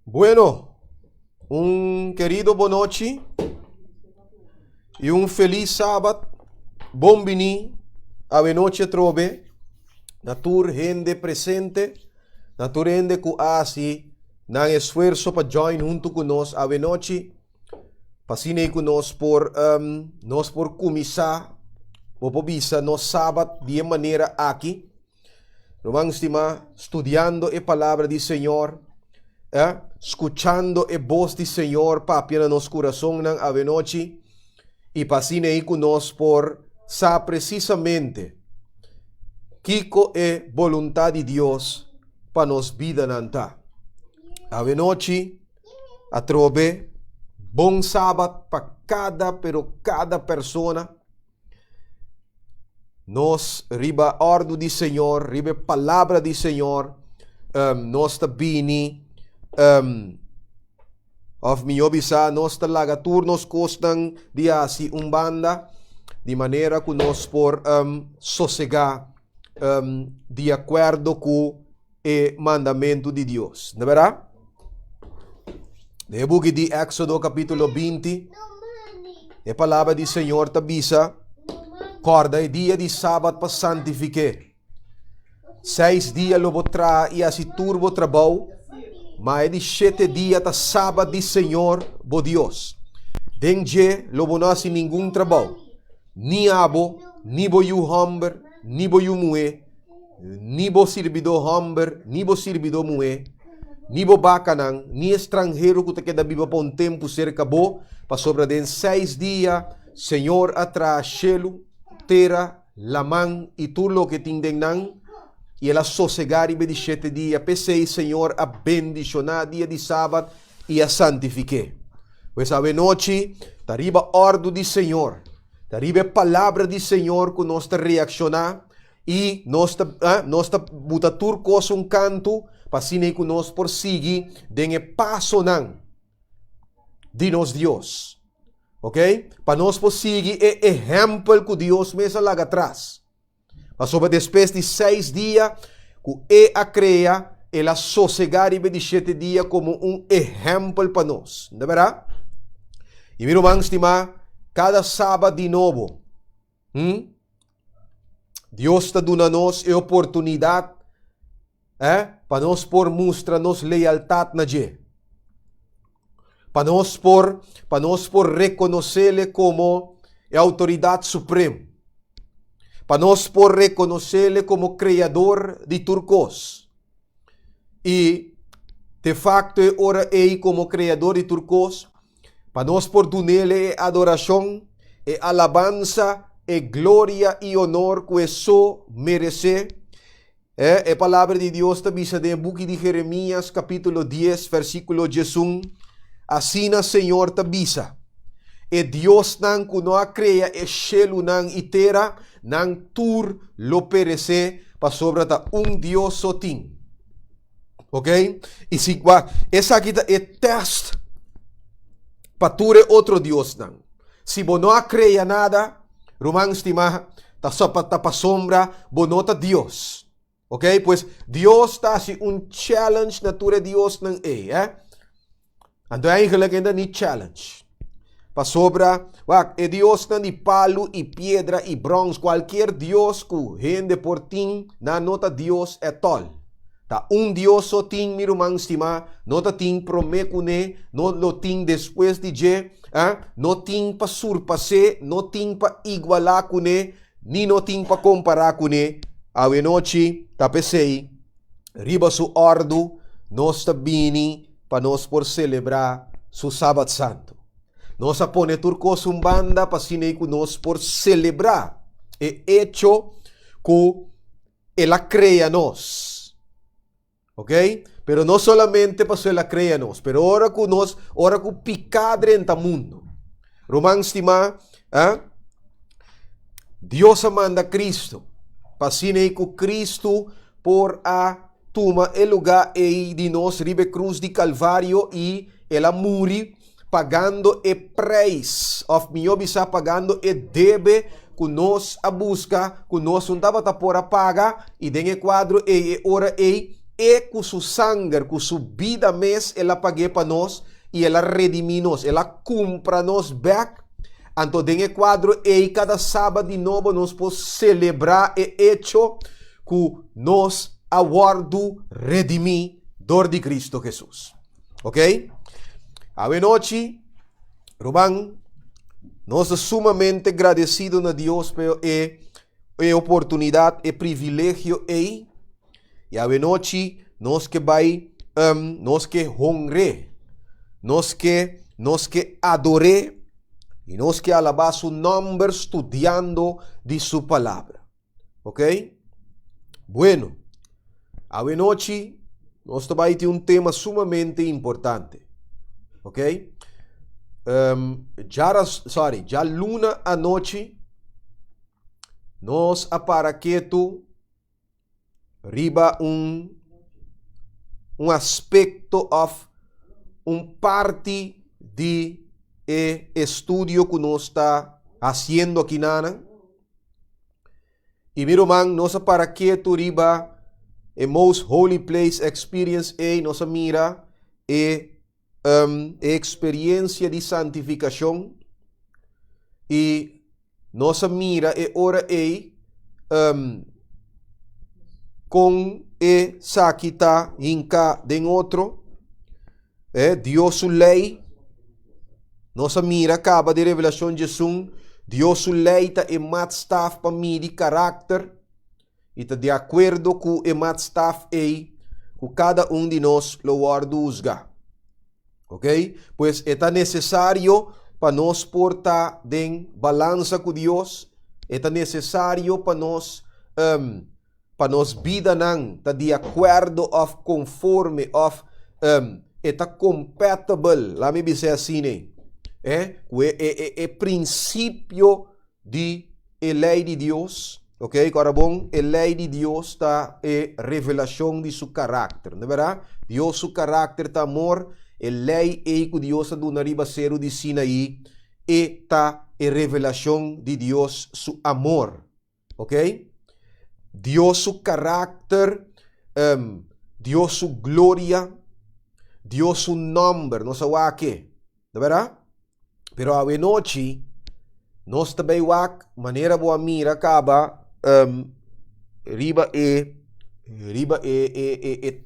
Bueno, un querido boa noite e um feliz sábado. Bom vini a noite trove. Natur gente presente, natur gente que hace nang esfuerzo para join junto conosco a noite. Pasinei conosco por começar o pobisa no sábado de maneira aqui. Vamos estimar estudando a palavra do Senhor. Escuchando a voz do Senhor, papi, na nosso coração, nang ave noite, e pasinei conosco por sa precisamente Kiko é vontade de Deus para nos vida nanta. Ave noite, a trove, bom sábado para cada persona. Nos riba ordo do Senhor, riba palavra do Senhor, nos tabini, of minha bisa, nós talaga turnos costam de assim banda, de maneira que nós por sossegar de acordo com o mandamento de Deus. Não é verdade? No book de Éxodo capítulo 20, a palavra do Senhor tabisa, corda é dia de sábado para santificar. 6 dias lo botra e assim turbo trabalho. Mas é de 7 dias da sábado do Senhor, bo Deus. Dengue, lo bonasi nenhum trabalho. Ni abo, ni bo yu homber, ni bo yu mue, ni bo servidor homber, ni bo servidor mue, ni bo bacanang, ni estrangeiro que te queda viva por um tempo cerca bo, para sobre den 6 dias, Senhor atrás, chelo, terra, lamang, e tudo lo que tindenang, e ela sossegar e de 7 dias, pensei, Senhor, a bendicionar dia de sábado e a santifique. Pois a noite, tariba ordo de Senhor, tariba palavra de Senhor que nós reaccionar e nós buta turcos canto, para sinei que nós por seguir, dengue passo não de nos Deus. Ok? Para nós por seguir é exemplo que Deus mesmo lá atrás. Mas sobre depois de 6 dias, que a cria, ela sossegar e de 7 dias como um exemplo para nós. Não é verdade? E meu irmão, estimar, cada sábado de novo, Deus está dando a nós a oportunidade para nós por mostrar nos lealdade na Dia. Para nós por reconhecer-lhe como a autoridade suprema. Para nós por reconhecer-lhe como criador de turcos. E, de facto, ora ele como criador de turcos, para nós por dar-lhe adoração, e alabança, e glória e honor que só merece. A palavra de Deus está vista no book de Jeremias, capítulo 10, versículo 11. Assim, Senhor, está vista. E Deus nang kuno a crea e shelu nang itera nang tur lo perece pa sobra ta Deus sotin. Ok? E se essa aqui é teste para ture outro Deus nang. Se bono a crea nada, romang estima ta sopa ta pa sombra bonota Deus. Ok? Pois Deus ta si challenge na ture Deus nang Ando eigenlijk ainda ni challenge. Para sobra, Deus não de palo e pedra e bronze, qualquer Deus que rende por ti, na nota Deus é tol. Tá Deus só tem, meu irmão estima, nota tem promete, não lo tem depois de je, não tem para surpassar, não tem para igualar com ele, nem não tem para comparar com ele. A noite, tá pensei, riba su ordo, nós tá bini, para nós por celebrar su sábado santo. Nós apone turcos banda para sinei que nós por celebrar o hecho que ela crea nós. Ok? Pero não solamente para ela crea nós, pero ora que picadre en ta mundo. Romans estima, Deus manda Cristo, para sinei que Cristo por a toma el lugar de nós ribe cruz de Calvário e ela muri pagando o preço, of minha bisa pagando o debe que nós a busca, que nós não estava por a paga, e den quadro e ora com su sangue, com su vida mes, ela pague para nós, e ela redimi nós, ela compra nós back. Então, den quadro cada sábado de novo nós podemos celebrar e hecho que nós aguardo redimi dor de Cristo Jesus. Ok? A noite, Ruban, nós somos sumamente agradecidos a Deus pela oportunidade e privilégio e a noite nós que vai nós que honre, nós que adore e nós que alabar su nome estudiando de su palavra. Ok? Bueno, a noite nós vai ter tema sumamente importante. Ok? Já luna a noite, nós aparaqueto riba aspecto of parte de estudio que nós está haciendo aqui nana. E miro man, nós aparaqueto riba most holy place experience nós mira experiência de santificação e nossa mira ora com sakita inca den outro Deus su lei nossa mira acaba de revelação de Jesus Deus su lei ta matstaf para mim de caráter e ta de acordo com matstaf que cada de nós lo guarda usga. Ok? Pues é necessário para nós portar em balança com Deus, é necessário para nós vida não tá de acordo of conforme of é compatible, lá me dizer assim, né? É princípio de lei de Deus, ok? Agora bom, a lei de Deus tá revelação de seu caráter, não é verdade? Deus seu caráter tá amor. A lei que Deus do Naribacero de Sinaí está a revelação de Deus, su amor. Ok? Deus su caráter, Deus su glória, Deus su nombre, não sabe o que. De verdade? Pero a noite, nós também wak maneira boa mira acaba riba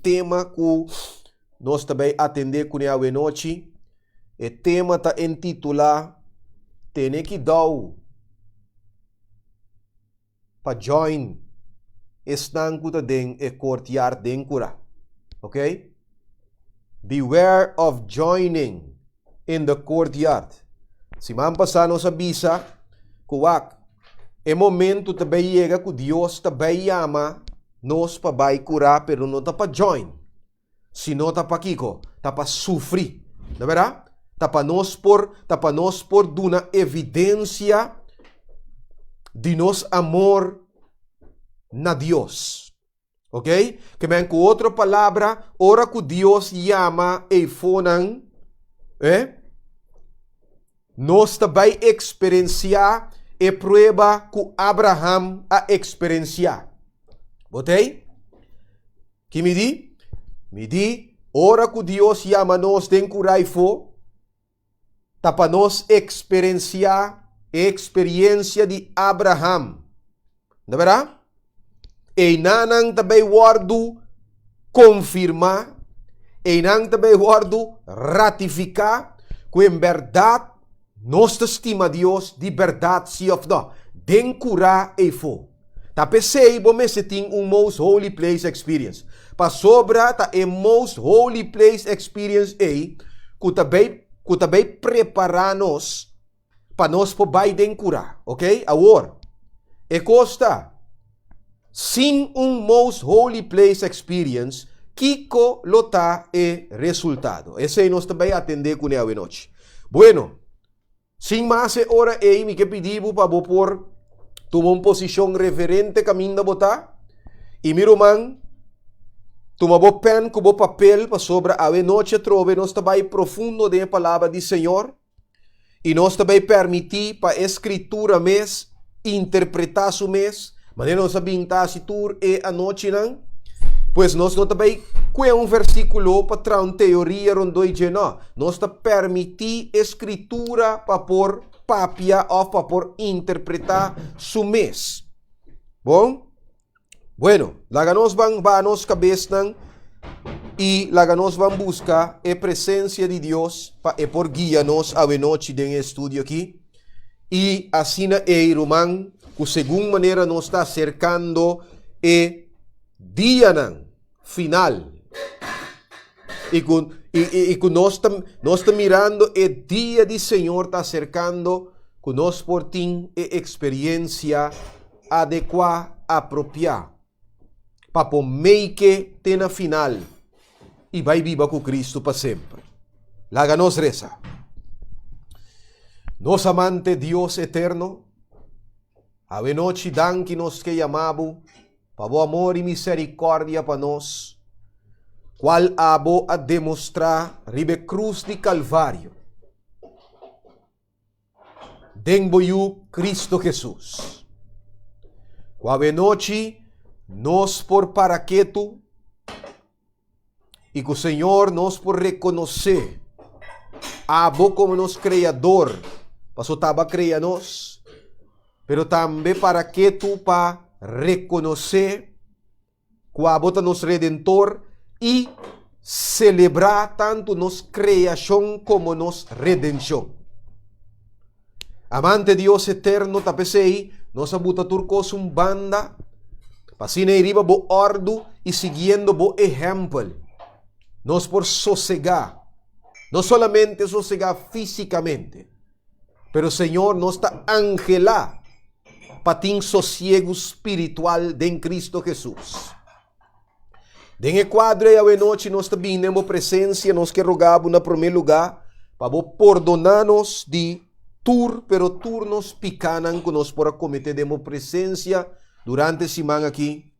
tema que nós também atender com a noite. O tema está intitulado Tem que dar para join estanco da den e courtyard den cura. Ok? Beware of joining in the courtyard. Si man pasano sa bisa, kuwak, momento também chega que Deus também chama nós para vai curar, pero não tá para join. Se não tá para kiko, tá para sofrer, não é verdade? Tá para nós por uma evidência de nosso amor na Deus. Ok? Que vem com outra palavra, ora que Deus chama e fonan, nós também experienciar e prueba que Abraham a experienciar. Botei? Que me di? Me di, ora que Deus chama nós de curar fo, tá para nós experienciar a experiência de Abraham. Não é verdade? E nanang também guardo confirmar, e nanang também guardo ratificar, que em verdade nós estima Deus de verdade se of não, de curar fo. Tá pensei, bom, se tem most holy place experience. Pa sobra ta most holy place experience que também preparar-nos para nós poder den curar, ok? Agora, costa sin most holy place experience, kiko lota resultado. Esse nós também atender com a noite. Bueno, sin mais hora me que pedimos para por tomar uma posição reverente caminho da botar e miro man toma bo pen com bo papel para sobre a noite trove nós também profundo de palavra do Senhor e nós também permitir para a escritura mes interpretar su mes, maneira nós sabinta si tur e a noite não, pois nós não também com versículo para trazer uma teoria rondoi de não, nós tá permitir escritura para por papia ou para por interpretar su mes. Bom? Bueno, laga nós vamos a nos cabeça e laga nós vamos buscar a presença de Deus para por guiar-nos a noite de estudo aqui. E assim é, irmão, que segunda maneira nós está acercando é dia final. E que nós está mirando o dia do Senhor está acercando, que nós por ter a experiência adequada, apropriada, para poder que tenha final e vai viva com Cristo para sempre. Laga nos reza. Nos amante Dios eterno, a noche dan que nos que llamabo, pa bo amor y misericordia pa nos, cual abo a demostrar ribe cruz de Calvario. Den boyu Cristo Jesús. Cuave noche nos por paraqueto, y que o Señor nos por reconocer, abo como nos creador, paso taba crea nos, pero também para que tu pa reconhecer que abota nos redentor e celebrar tanto nos criação como nos redenção. Amante Deus eterno, tapesei, nos abuta turcos banda, pasine riba bo ordo e seguindo bo exemplo, nos por sossegar, não solamente sossegar fisicamente, pero Senhor nos está angelá para ter sosiego espiritual de Cristo Jesus. Den quadro e a noite nós também temos presença, nós que rogamos na primeiro lugar, para perdonar-nos de pero turnos picanan que nós por cometer demos presença durante a semana aqui,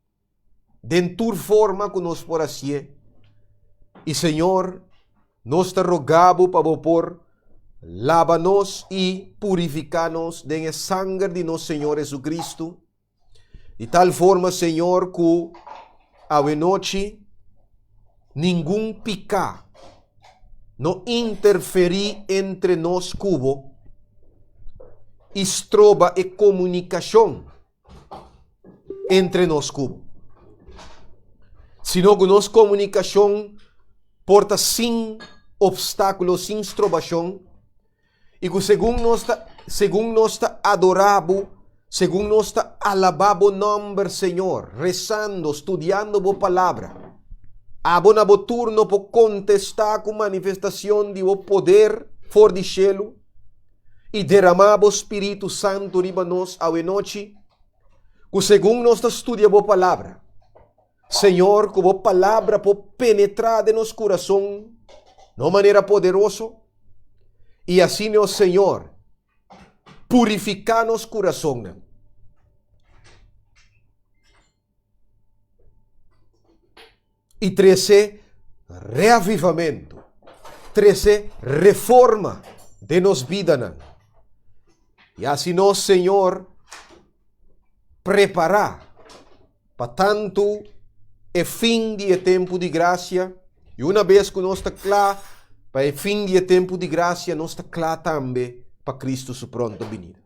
de forma que nós por assim. E Senhor, nós te rogamos para por lava-nos e purificar-nos de sangue de nosso Senhor Jesucristo, de tal forma, Senhor, que a noite nenhum pecado não interferir entre nós cubo, estroba e comunicação entre nós cubo. Sino que nossa comunicação porta sem obstáculos, sem estrobação, e que segundo nós está adorado, segundo nós está alabado o nome do Senhor, rezando, estudando a palavra, abo na bo turno por contestar com manifestação de o poder for de cielo, e derramar o Espírito Santo riba nós a noite, que segundo nós está estudando a palavra, Senhor, que a palavra por penetrar de nosso coração, de maneira poderosa, e assim, ó Senhor, purificar nosso coração. E 13, reavivamento. 13, reforma de nos vida. E assim, ó Senhor, preparar para tanto é fim de tempo de graça, e uma vez que nós está claro, para o fim de tempo de graça, nós está claro também para Cristo su pronto venida.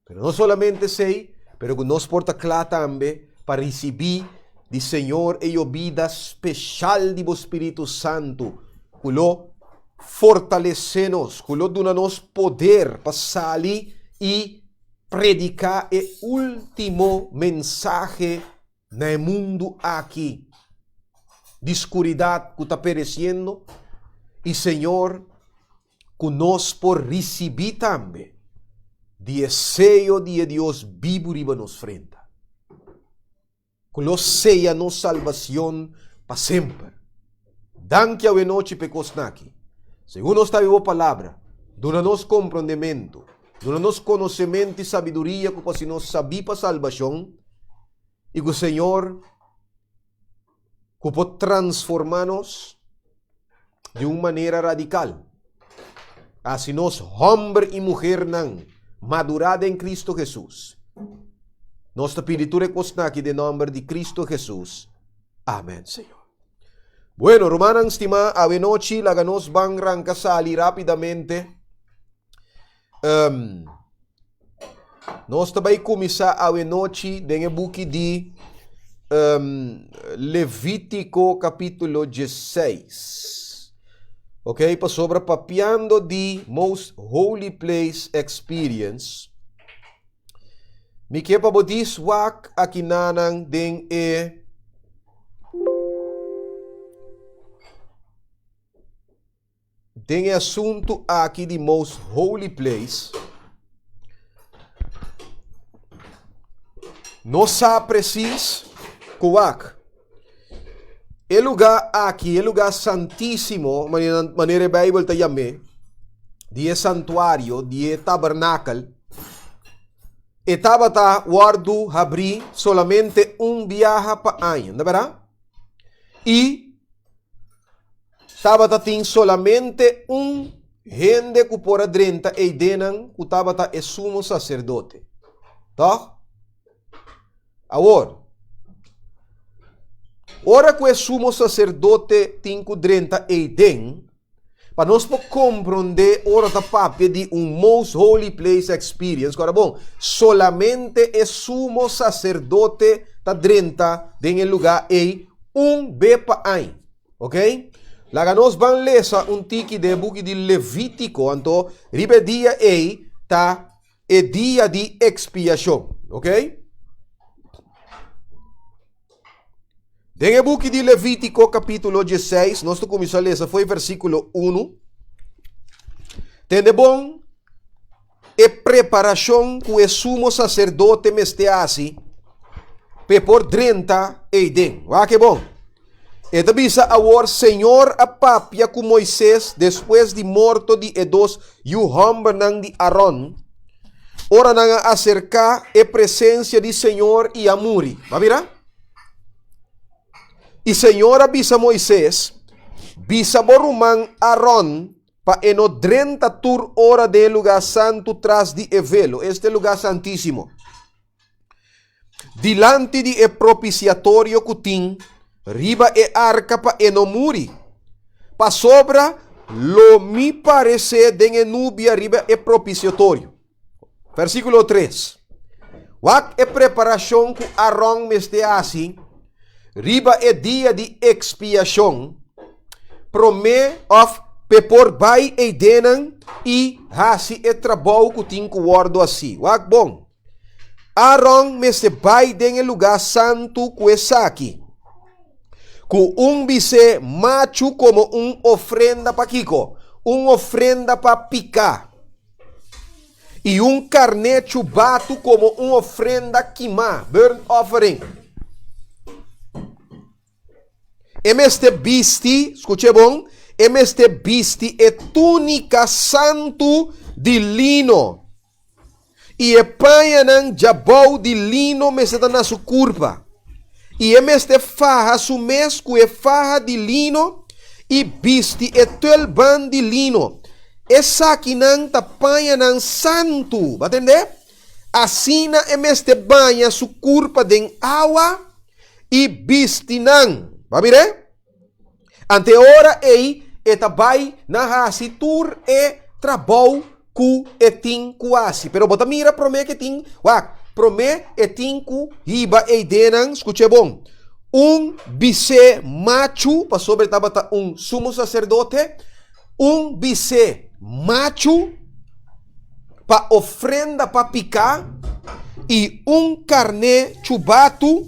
Pero não solamente sei, pero que nós porta claro também para receber do Senhor a vida especial do Espírito Santo, que lo fortalece-nos, que lo dona-nos poder para sair e predicar o último mensagem no mundo aqui, de escuridade que está perecendo, e Senhor, que nós por receber também desejo de Deus vivo riba nos frente. Que lo seja nossa salvação para sempre. Danke a noite pecos naqui. Segundo está viva palavra, dona-nos compreendimento, dona-nos conhecimento e sabedoria que para nós saber para salvação, e que o Senhor que pode transformar-nos de uma maneira radical. Assim nós, homem e mulher, madurada em Cristo Jesus, Nossa peditura é aqui de nome de Cristo Jesus. Amém, Senhor. Bueno, Romanang estima, ave noche, laganos bang rancasali rapidamente. Nós também começar ave noche dengan buki di Levítico capítulo 16. Ok? Pa sobra papiando di Most Holy Place Experience. Mi que pa bodis wak akinanang ding Tem assunto aqui de Most Holy Place. Nós sabemos preciso que o lugar aqui, o lugar santíssimo, maneira a Bíblia está chamando, de santuário, de tabernáculo, estava guardo abrir solamente viaje para ano, não é verdade? E estava tem solamente gente que por adrenta e denan que estava é sumo sacerdote. Tá? Agora, ora que o sumo sacerdote tem que drenta e den, para nós compreender ora da papia de Most Holy Place Experience. Agora, bom, solamente o sumo sacerdote está drenta em lugar e bepa aí, ok? Laga nós vamos ler tiki de book de Levítico, então, ribe dia tá é dia de expiação, ok? Tem o book de Levítico, capítulo 16, nós começamos a ler, foi versículo 1. Tem de bom, preparação que o sumo sacerdote mesteasi, por 30 e den. Ah, que bom. E tabisa agora, Senhor a papia com Moisés, depois de morto de Edos, e o homem de Aaron, ora nang acercar a presença de Senhor e amuri. Vai virar? E Senhor avisa Moisés, bisa borumang Aaron, pa eno 30 tur hora de lugar santo tras de evelo, este lugar santíssimo. Dilante de propiciatorio kuting, riba e arca pa enomuri. Pa sobra, lo mi parece de nubia riba e propiciatorio. Versículo 3. Wak e preparação ku Aaron mesteasi, riba e dia de expiação, prome of pepor bay e denan e hasi e trabalho ku ting ku guardo assim. Wak bom. Aaron meste bay den lugar santo ku esaki. Com bise macho como ofrenda pa kiko, ofrenda pa picar. E carne chubato como ofrenda quimá, burnt offering. Este bisti, escute bom, este bisti é túnica santo de lino. E panha nang jabau de lino meseta na sua curva. E este faja su mesco e faja de lino e bisti e telban de lino. Essa aqui nang tapanha nang santo, vai entender? Assim este banha su curva de água e bisti nang. Vai ver? Ante ora etabai na hasitur e trabau ku etin kuasi. Pero bota mira prome que tin, prome etin ku hiba e denan, escute bom. Bise macho, pa sobre tabata sumo sacerdote, bise macho pa ofrenda pa picar e carne chubato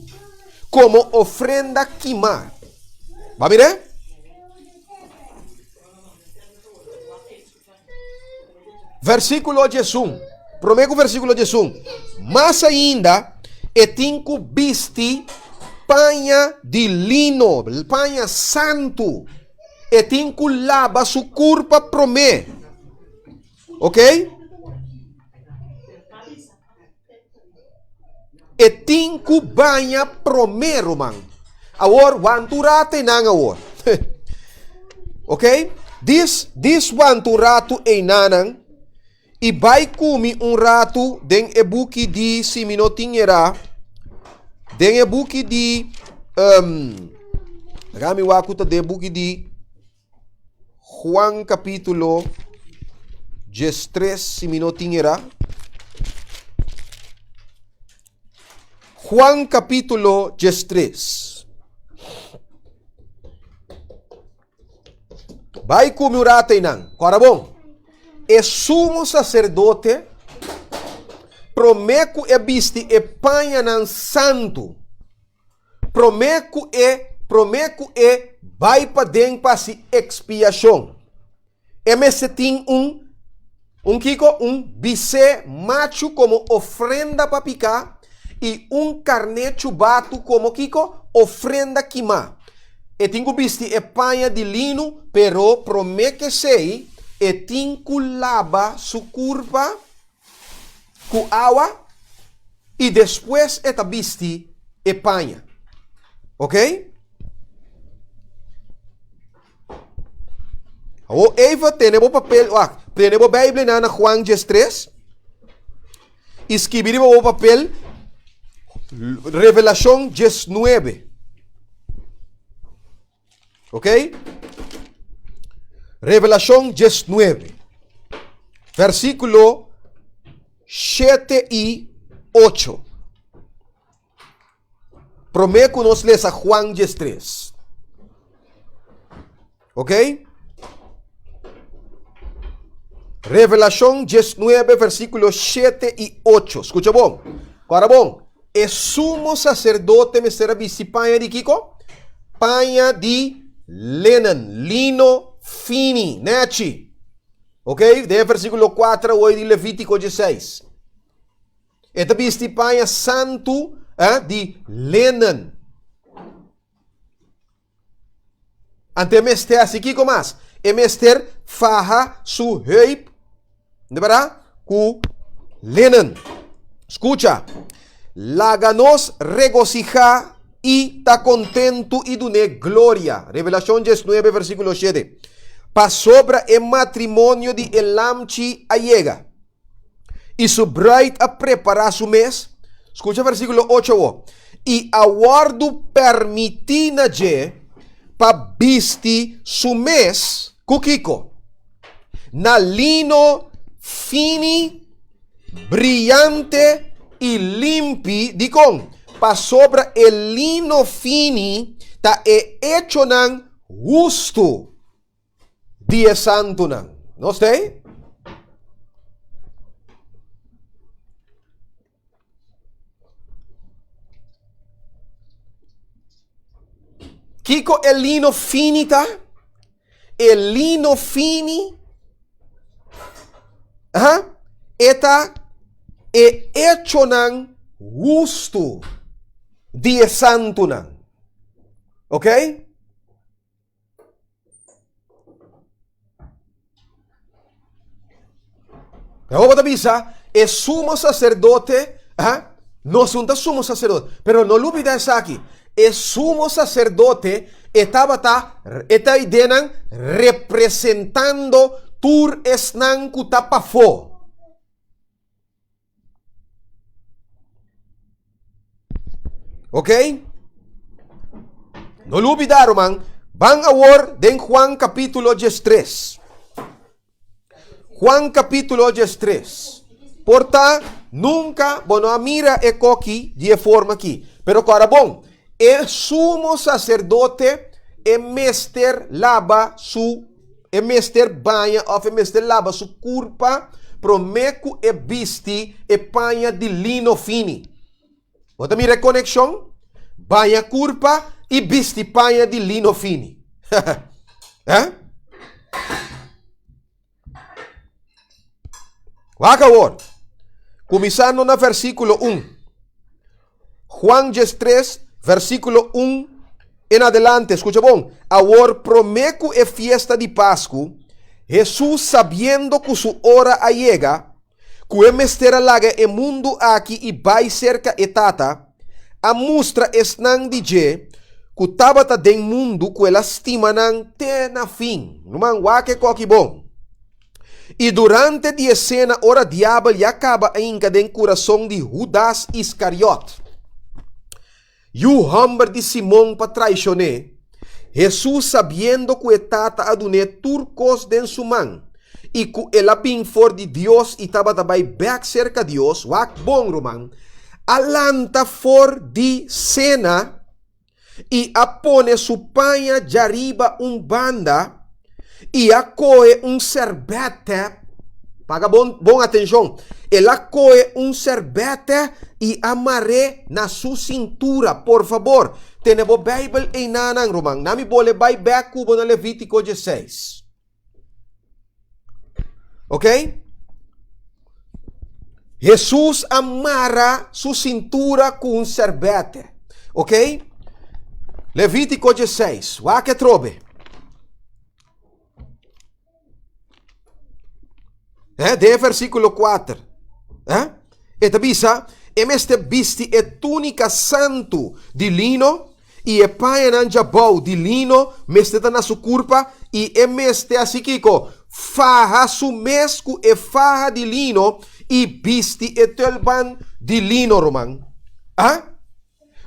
como ofrenda quimar. Vai ver? Versículo 11. Prometo o versículo 11. Mas ainda, etinco bisti panha de lino, panha santo. Etinco lava su curpa prome. Ok? Etinco banha prome, romang. Awor, wanturate nang awor. Ok? This wanturatu e nanang, E vai comer rato den ebuki di si minotingera. Den ebuki di Rami wakuta de ebuki di Juan capítulo 3 si minotingera. Juan capítulo 3. Vai comer rato inang. Corabong. E sumo sacerdote promeco e bisti e panha nan santo. Promeco e vai pa den pa si expiação. E me seting bise macho como ofrenda pa picar e carnecho bato como ofrenda quimá. E tingo bisti e panha de lino, pero promete sei e tinco lava su curva com água e depois eta bisti e panha. Ok? O Eva tenemos papel, tenemos Bíblia na Juan 3. Escrevemos o papel Revelação 19. Ok? Revelação 19. Versículo 7 e 8. Prometo nos ler a Juan 3. Ok? Revelação 19, versículo 7 e 8. Escucha bom. Agora bom. E sumo sacerdote me será panha de Kiko? Panha de lino fini, nechi. Ok? De versículo 4 hoje de Levítico 16. Esta bisti panha santo de linen. Ante mester assim que mais? E mester faja su heip, de verdade? Cu linen. Escucha. Laganos regocija y ta contento y dune gloria. Revelación 19, versículo 7. Pa sobra el matrimonio de Elamchi allega. Y su bride a preparar su mes. Escucha versículo 8. Y aguardo permitina je pa bisti su mes. Kukiko. Na lino fini, brillante y limpi, dicon, pa sobra el lino fini, ta e hecho nan gusto, dia santo nan. ¿No sei? Kiko el lino finita, el lino fini, eta e hecho nan gusto dia santo nan. Ok? Vamos a avisar, é sumo sacerdote, não sunta sumo sacerdote, pero no olvida essa aqui, é sumo sacerdote, está idenan representando tur esnan kutapafo. Ok? No lo olvidaron, man. Van a ver en Juan capítulo 3. Juan capítulo 3. Porta, nunca, bueno, mira e coqui de forma aqui. Pero agora, bom, el sumo sacerdote, el mester lava su, el mester banha, of el mester lava su curpa, promeco e bisti e panha de lino fini. Bota mi reconexão, banha curpa e bisti panha de lino fini. Acabou. Começando no versículo 1. Juan 3, versículo 1 en adelante. Escucha bom. Agora promeco e fiesta de Páscoa. Jesús, sabiendo que su hora llega, que é mestera laga e mundo aqui e vai cerca e tata, a mostra esnan DJ, que tabata den mundo que ela estima nan te na fim, numan wake koki bom. E durante a cena, ora diabo e acaba ainda em coração de Judas Iscariot. E o homem de Simão para traicionar, Jesus sabendo que estava a donar turcos den sua mão, e que ela bem for de Deus e estava também back cerca de Deus, wak bom romang, alanta for de cena, e apone su panha de arriba banda, e acoe serbete, paga bom atenção, ela acoe serbete e amarre na sua cintura, por favor. Tenebo Bible em nanang romang, nami bole bay back kubo na Levítico 16. Ok? Jesus amarra sua cintura com serbete. Ok? Levítico 16. Wa que trobe. De versículo 4. Eta bisa, emeste bisti e túnica santo de lino, e e paia nan jabau de lino, meste na su curpa, e emeste assim kiko, faha su mesco e faha de lino, e bisti e telban de lino, romang.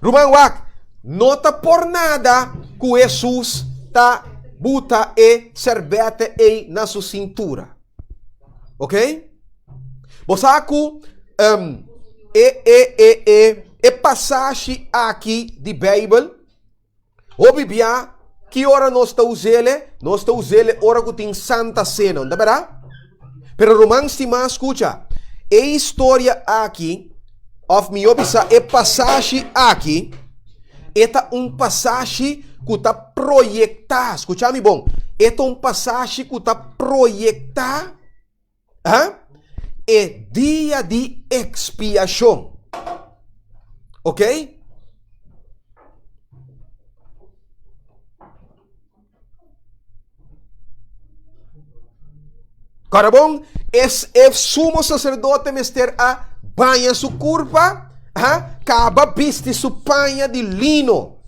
Romang wak, nota por nada que Jesus ta buta e serbete e na sua cintura. Ok? Bosaku, passagem aqui de Bíblia, o Bíblia, que hora nós está usando? Nós está usando hora que tem Santa Cena, não é verdade? Pero Romans estima, escucha, a história aqui, of me obisa, passagem aqui, esta passagem que está projetada, escucha-me bom, esta passagem que está projetada, é dia de expiação. Ok? Agora bom, é sumo sacerdote mester a banha sua curva, acaba viste sua panha de lino.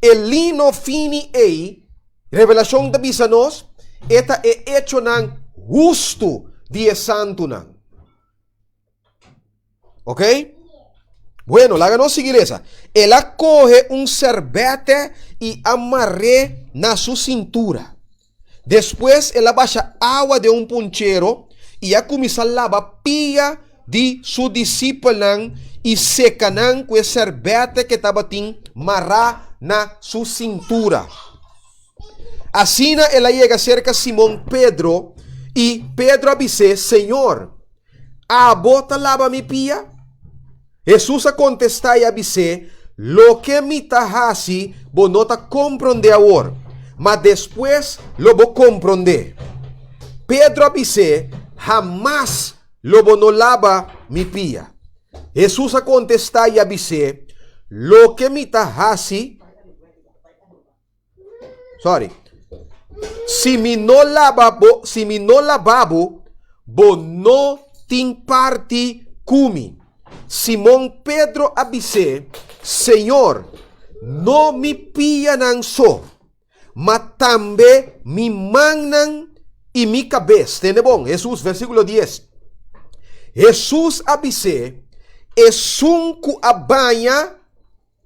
E lino fini ei, revelação da bisa nos, eta é hecho nan justo dia santo nan. Ok? Bueno, la ganó iglesia. Él acoge serbete y amarre na su cintura. Después, él baja agua de punchero y a comienza a lavar pia de su discípulo y secanan con serbete que estaba tin marra na su cintura. Así él llega cerca a Simón Pedro y Pedro avise, Señor, ¿a bota lava mi pia? Jesus a contestar e avise, lo que me tahasi, bo no ta comprende agora, mas depois lo bo comprende. Pedro avise, jamás lo bo no lava mi pia. Jesus a contestar e avise, lo que me tahasi, si mi no lavabo, bo no tin parti cumi. Simón Pedro avise, Senhor, não me pianan só, mas também me manam e me cabeça. Entende bom? Jesus, versículo 10. Jesus avise, e sunco a banha,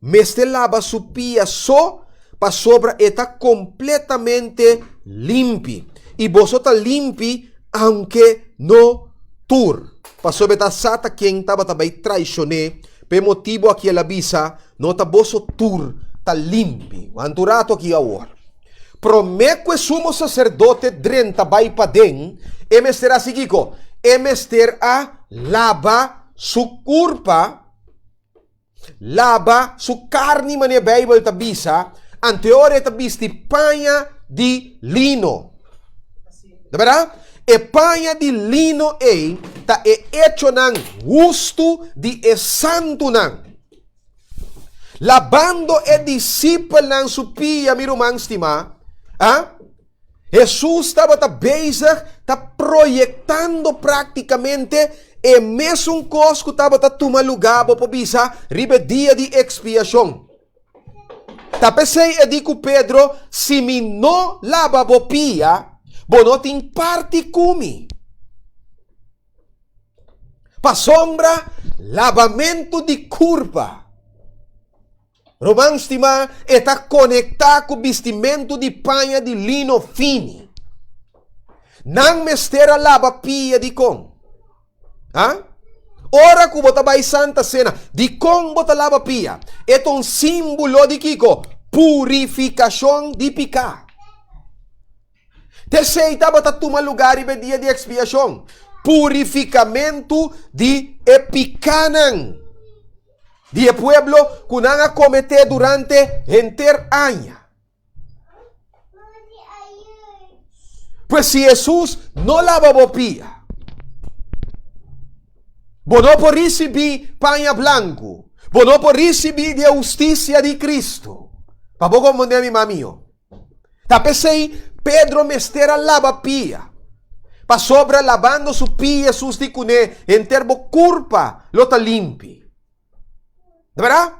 meste lava su pia só, para sobra está completamente limpi. E você está limpi, aunque no tur. Pasó beta sata quien estaba também traicioné, pe motivo aqui ela avisa, nota boso tur, ta limpi, anturato aqui agora. Prometo que sumo sacerdote drenta vai pa den, emester a sigiko, emester a lava su curpa, lava su carne mania Bible tabisa, anteore tabisti panha di lino. De verdade? E panha de lino ta hecho nan gusto de santo nan. Lavando discípulo nan su pia, mi romang estima, Jesus estava tá proyectando praticamente e mesmo coisa que estava tomando lugar para bisa ribe dia de expiação. Tapesei e dico Pedro, se me não lava bo pia, bonotin parti kumi. Pasombra, lavamento de curva. Romang estima, está conectado com vestimento de panha de lino fino. Nang mestera lava pia di kong. Ha? Ora ko bota bay Santa Cena, di kong bota lava pia. Itong simbolo di kiko, purifikasyon di pika. Terceira bota tuma lugar e dia de expiação. Purificamento de epicanang. De pueblo kunanga comete durante enter año. Pues si Jesús no lavaba pia, bono por recibir paña blanco, bono por recibir de justicia de Cristo. Papo como de mi mamio. Tapesei Pedro mestera lava pia. Pa sobra lavando su pia sus di cune en terbo culpa lota limpi. ¿De verdad?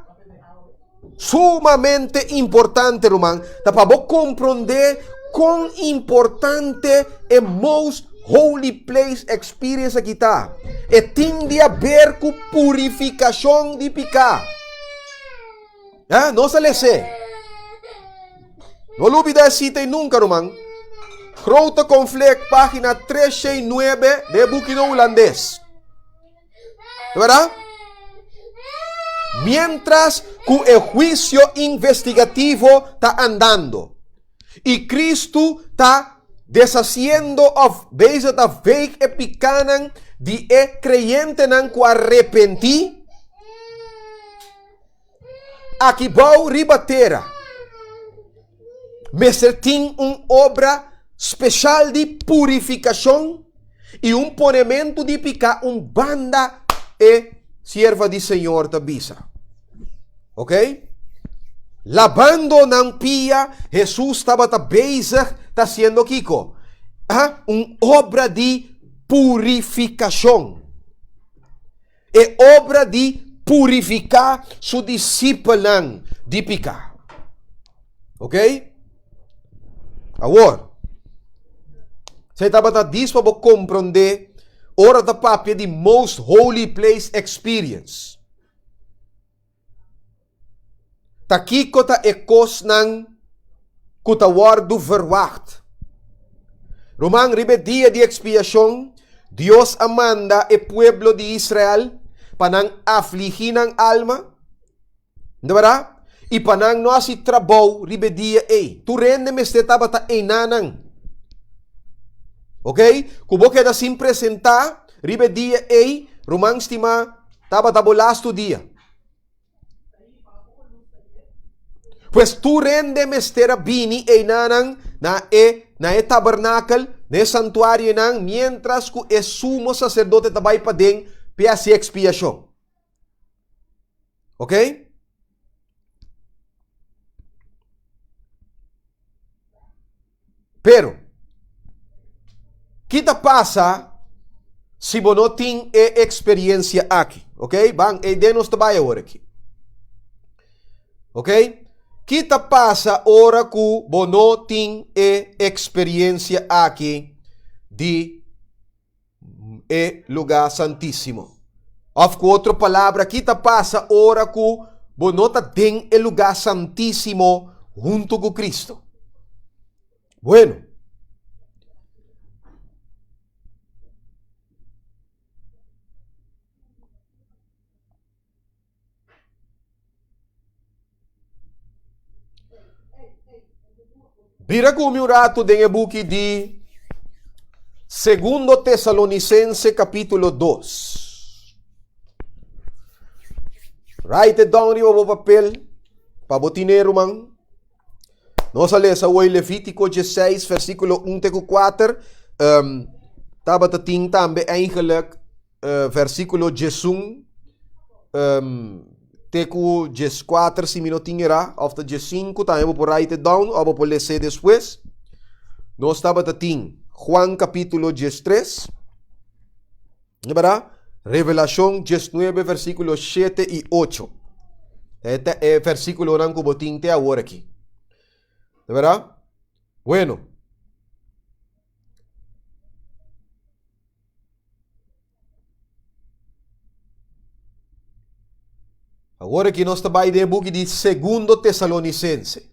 Sumamente importante, Román. Para vos comprender cuán importante el most holy place experience aqui está. E tem a ver com purificação de pecado. Não se lê. Não olvida cita nunca, Román. Grote conflict, página 369 de boek holandês. ¿De verdad? Mientras que el juicio investigativo está andando y Cristo está deshaciendo of bezig de weg epikanan die creyente nan ku arrepenti, aqui bau ribatera Mestre tem obra especial de purificação e ponemento de picar banda e sierva de Senhor tabisa. Ok? Lavando ng pia, Jesus estava bezig, está sendo kiko. Obra de purificação. É obra de purificar su discípulo de picar. Ok? Agora, você estava disso para compreender ora da papia de most holy place experience. Takiko ta ekos ng kutawar do verwacht. Romang ribe dia de expiação, Dios amanda e pueblo de Israel panang afligir ng alma. Di ba? E panang no asi trabaho ribe dia tu rende meste taba ta enanang. Ok? Kubo queda sin presentar ribe dia Romang stima taba tabolas tu dia. Pues tu rende mestera bini nanang na tabernacle, na santuário nang, mientras que o sumo sacerdote tabay pa ding piasi expiação. Ok? Pero, kita pasa se não tem experiência aqui. Ok? Bang, denos tabay agora aqui. Ok? Kita pasa ora ku bono ting experiência aqui de lugar santíssimo. Of com outra palavra, kita pasa ora ku bono ta ting lugar santíssimo junto com Cristo. Bueno. Vira comigo um rato den book de 2 Tessalonicense capítulo 2. Write it down rio o papel, pabotineiro man. Nós lemos sa Levítico 16 versículo 1-4. Taba tating tambe eigenlijk versículo 16 teku 14 si minutinha of the 15 tayo po write it down o po lese después. Nós estava tating Juan capítulo 13. Diba? Revelación 19 versículo 7 y 8. Este es versículo nang kuboting te ahora aquí. ¿Verdad? Bueno. Agora que nós trabalhamos de book de 2 Tessalonicense.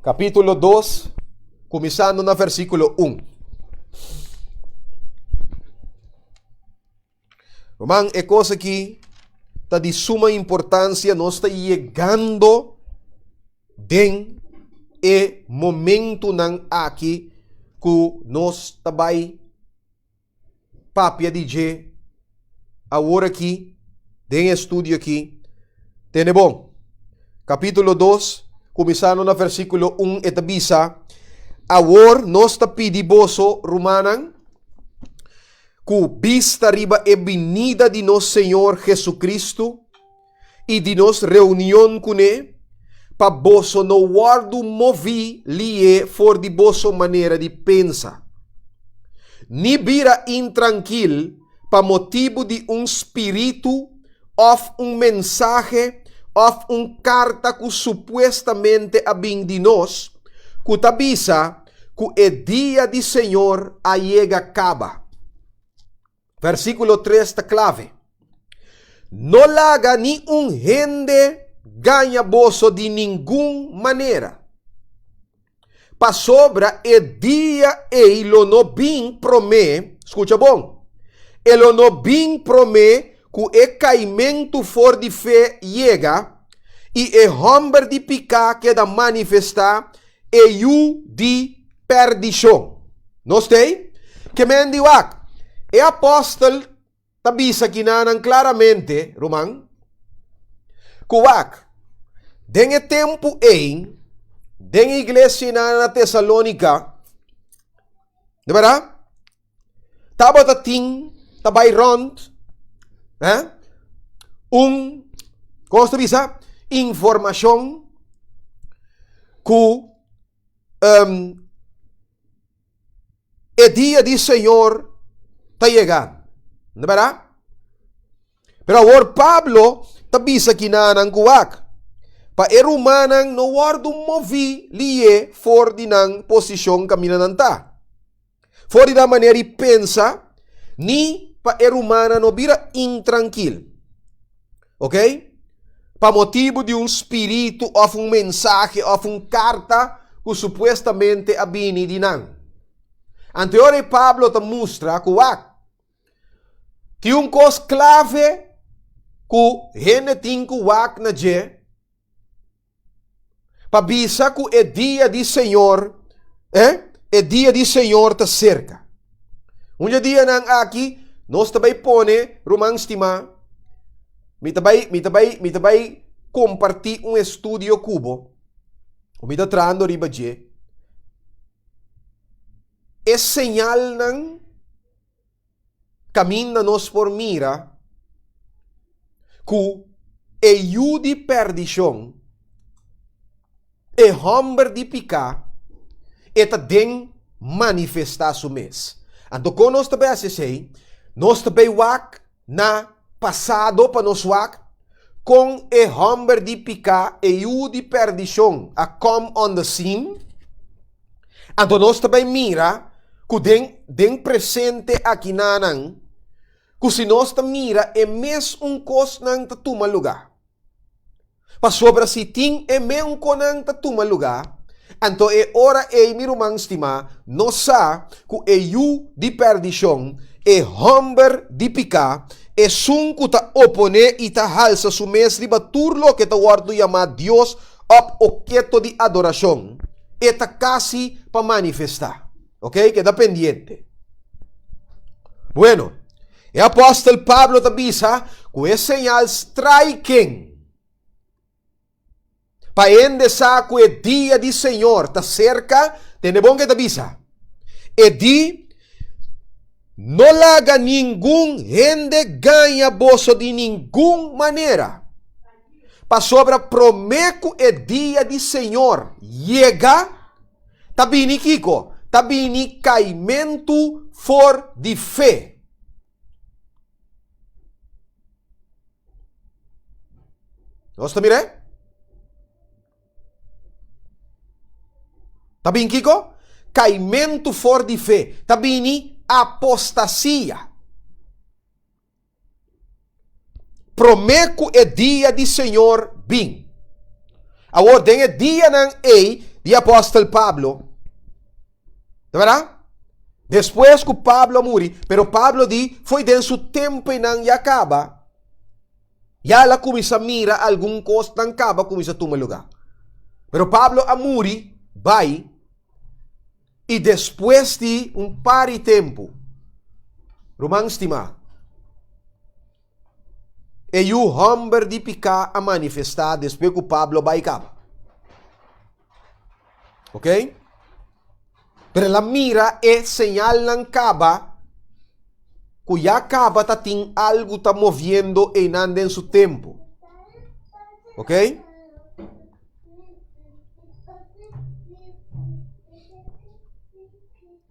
Capítulo 2, começando no versículo 1. Romang, é coisa que está de suma importância, nós está chegando den e momento ng aqui que nós tabay papia DJ agora aqui, den estúdio aqui. Tene bom. Capítulo 2, começando no versículo 1, etabisa, agora nós está pediboso, Romanang, que vista riba e venida de nosso Senhor Jesucristo e de nossa reunião com Ele, para boso no guardo movi lie for de boso maneira de pensar. Ni bira intranquil para motivo de espírito ou mensaje ou carta que supostamente abing de nós, que tabisa que o dia de Senhor ayega acaba. Versículo 3 está clave. No laga ni gente ganha boso de nenhuma maneira. Pa sobra e dia ele no bem promê, escuta bom, ele no bem promê que o caimento for de fé chega e o homem de picar que da manifestar e o de perdição. Nostei? Que mendiwak, e apóstolo tabisa kinanan claramente, Romang, kuwak, den tempo den igreja na Tessalônica, di ba? Taba tating, tabay rond, como tabisa, informasyon, ku, e dia di Senhor, tayegan. Di ba? Pero war Pablo, tabisa kinanan kuwak, pa erumanang no wardo movi liye for dinang posisyon kami nananta. For di na maneri pensa, ni pa erumana no bira intranquil. Okay? Pa motivo de espírito ou mensaje ou carta que supostamente abini dinang. Anteriore Pablo te mostra que cos clave que gente tem kuwak na je, pabisa que o dia de Senhor, o dia de Senhor está cerca. Dia nang aqui, nós também pone, Romang estima, mi tabay compartir estudio cubo, mi ta trando riba je, é señal ng caminho nos por mira, que e de perdição, e homem de picar, eta den manifestar su mes. Anto ko nos tabi asisay, nos tabi wak na passado pa nos wak, kung e homem de picar, e de perdição, a come on the scene, anto nos tabi mira, ku den presente aqui nanang, ku si nos ta mira, e mes kos nang tatuma lugar. Pa sobra si ting e meon ko nang tatuma lugar, anto e ora e mirumang stima, no sa ku e yu di perdition, e homber di pika, e sun ku ta opone ita halsa sumes riba turlo que ta wardo yama Dios op oketo di adoración, e ta kasi pa manifesta. Ok? Queda pendiente. Bueno, e apóstolo Pablo tabisa ku e señal striking. Paende sa que o dia de Senhor está cerca, tem bom que te avisa. E di, não laga nenhum gente ganha bolso de nenhuma maneira. Pa sobra prometo o dia de Senhor. Chega, tabini kiko, tabini caimento for de fé. Nós também, Tabini kiko? Caimento for de fé. Tabini apostasia. promeco é dia de Senhor bem. Agora, tem é dia ng de apóstolo Pablo. Tá vendo? Depois que Pablo morreu, pero Pablo foi dentro seu tempo e não acaba. Já ela começa a mirar algum coisa, não acaba, começa a tomar lugar. Pero Pablo a morrer, vai, e depois de par de tempo, Romans estima, e o homem de picar a manifestar depois que Pablo vai acaba. Ok? Pero la mira é señal ng kaba, kuya kaba tating algo ta moviendo e nanden su tempo. Ok?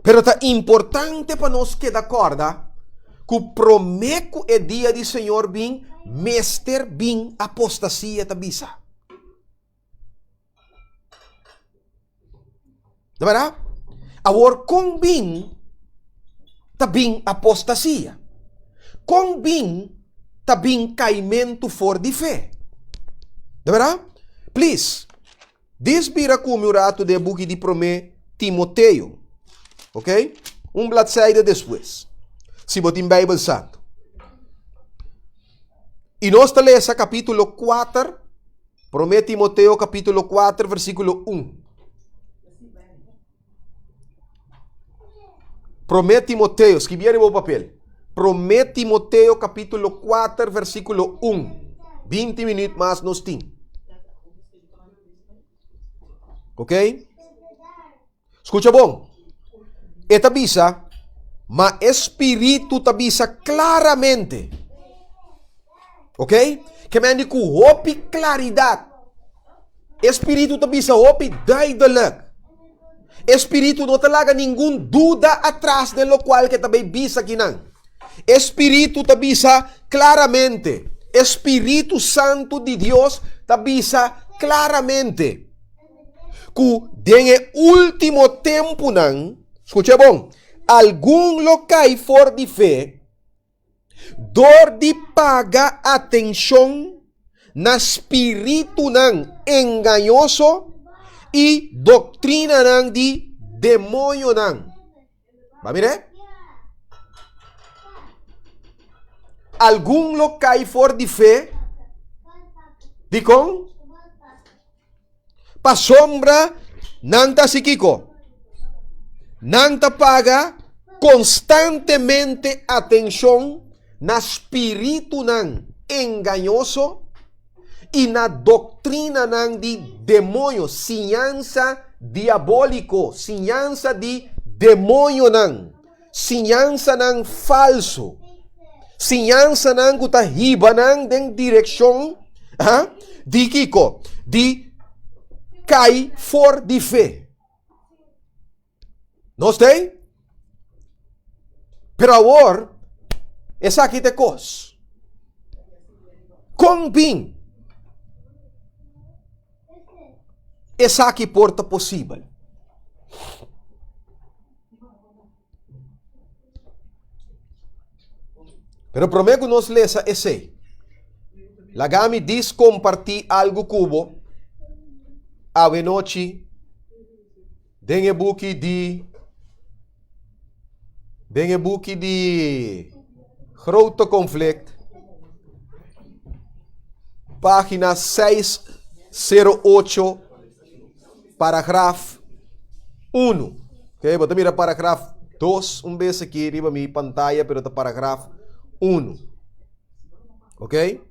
Pero ta importante para nós que da corda, que promeco é dia de Senhor bem, mester bem apostasia tabisa. Tá vendo? Agora, kung bing, tabing apostasia. Kung bing, tabing caimento for de fé. De verdade? Please, desbira comurato de buki de prome Timoteo. Ok? Bladseide depois. Se botin Bible Santo. E nós lesa capítulo 4, prome Timoteo capítulo 4, versículo 1. Promete Timoteo, escrever em meu papel. Promete Timoteo capítulo 4, versículo 1. 20 minutos mais nos tem. Ok? Escucha bom. Esta bisa, mas Espírito tabisa claramente. Ok? Que me indica hope claridade. Espírito tabisa hope duidelijk. Espírito não talaga nenhum dúvida atrás de lo qual que também bisa aqui não. Espírito te bisa claramente. Espírito Santo de Deus te bisa claramente. Que den último tempo não, escute bom, algum local for de fé, dor de paga atenção na espírito não engañoso e doutrina ng di demônio ng. Ba mire? Algum local for de fé, di kong pasombra ng tasikiko, ng tapaga constantemente atenção na espírito ng engañoso e na doutrina ng di demônio, ciência diabólico, ciência de demônio ng, ciência ng falso, ciência ng kutahiba ng den direção, di kiko, di cai for de fé. Não tem? Pero agora, essa aqui te cos. Com bem, essa aqui porta possível. Pero prometo nos lesa esse. Lagami diz compartir algo cubo. Ave noite. Dengue buki di grote conflict. Página 608. Paragrafo 1. Ok, bota mira paragrafo 2. Vez aqui, riba mi pantalla, pero tá paragrafo 1. Ok?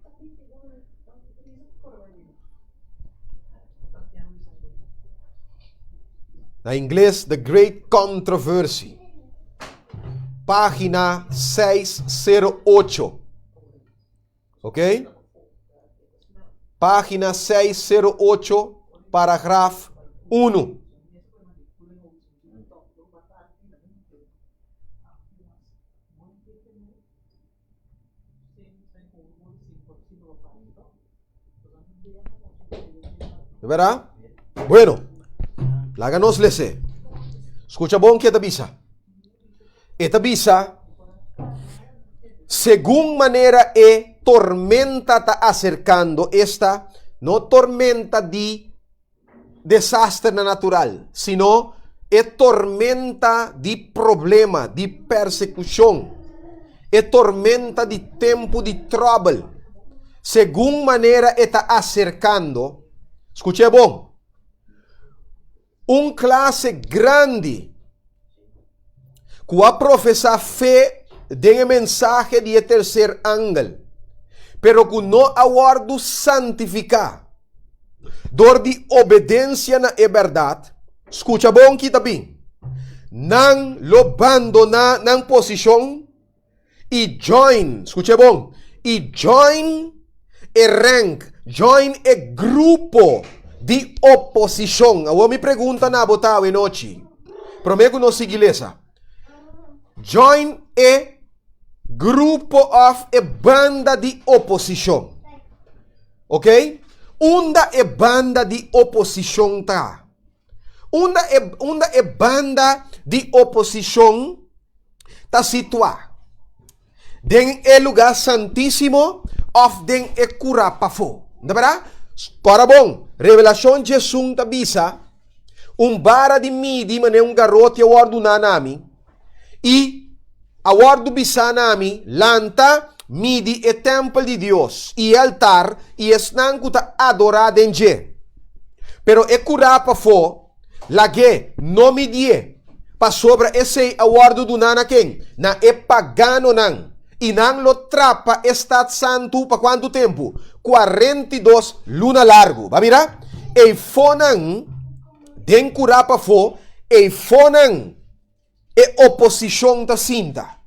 Na inglês, The Great Controversy. Página 608. Ok? Página 608, paragrafo 1. ¿De verdad? Bueno, láganos lese. Escucha bom que esta visa. Esta visa, según manera tormenta está acercando, esta no tormenta de desastre natural, sino é tormenta de problema, de persecução, é tormenta de tempo de trouble. Según maneira está acercando, escute bom, classe grande que a professar fé de mensagem de terceiro ângulo, pero que não aguardo santificar, dor de obediência na verdade, escuta bom que também, não lo abandona na posição e join, escuta bom, e join e rank, join e grupo de oposição. Eu me pergunta na botar e noite, prometo não seguir essa. Join e grupo of e banda de oposição. Ok? Unda e banda de oposição tá. Unda e banda de oposição tá situada den e lugar santíssimo of den e curapafo. Não é verdade? Para bom, revelação de Jesus tá bisa bara de midi mane garoto eu ordena nami e a ordo bisa nami lanta midi e templo de Deus e altar e esnan kuta adorado em je. Pero e curapafo lage no midie pa sobra esse a ordo do nana ken na e pagano nang inang lo trapa estat santo pa quanto tempo? 42 luna largo. Va mira? E fonang den curapa fo e fonang e oposição da cinta.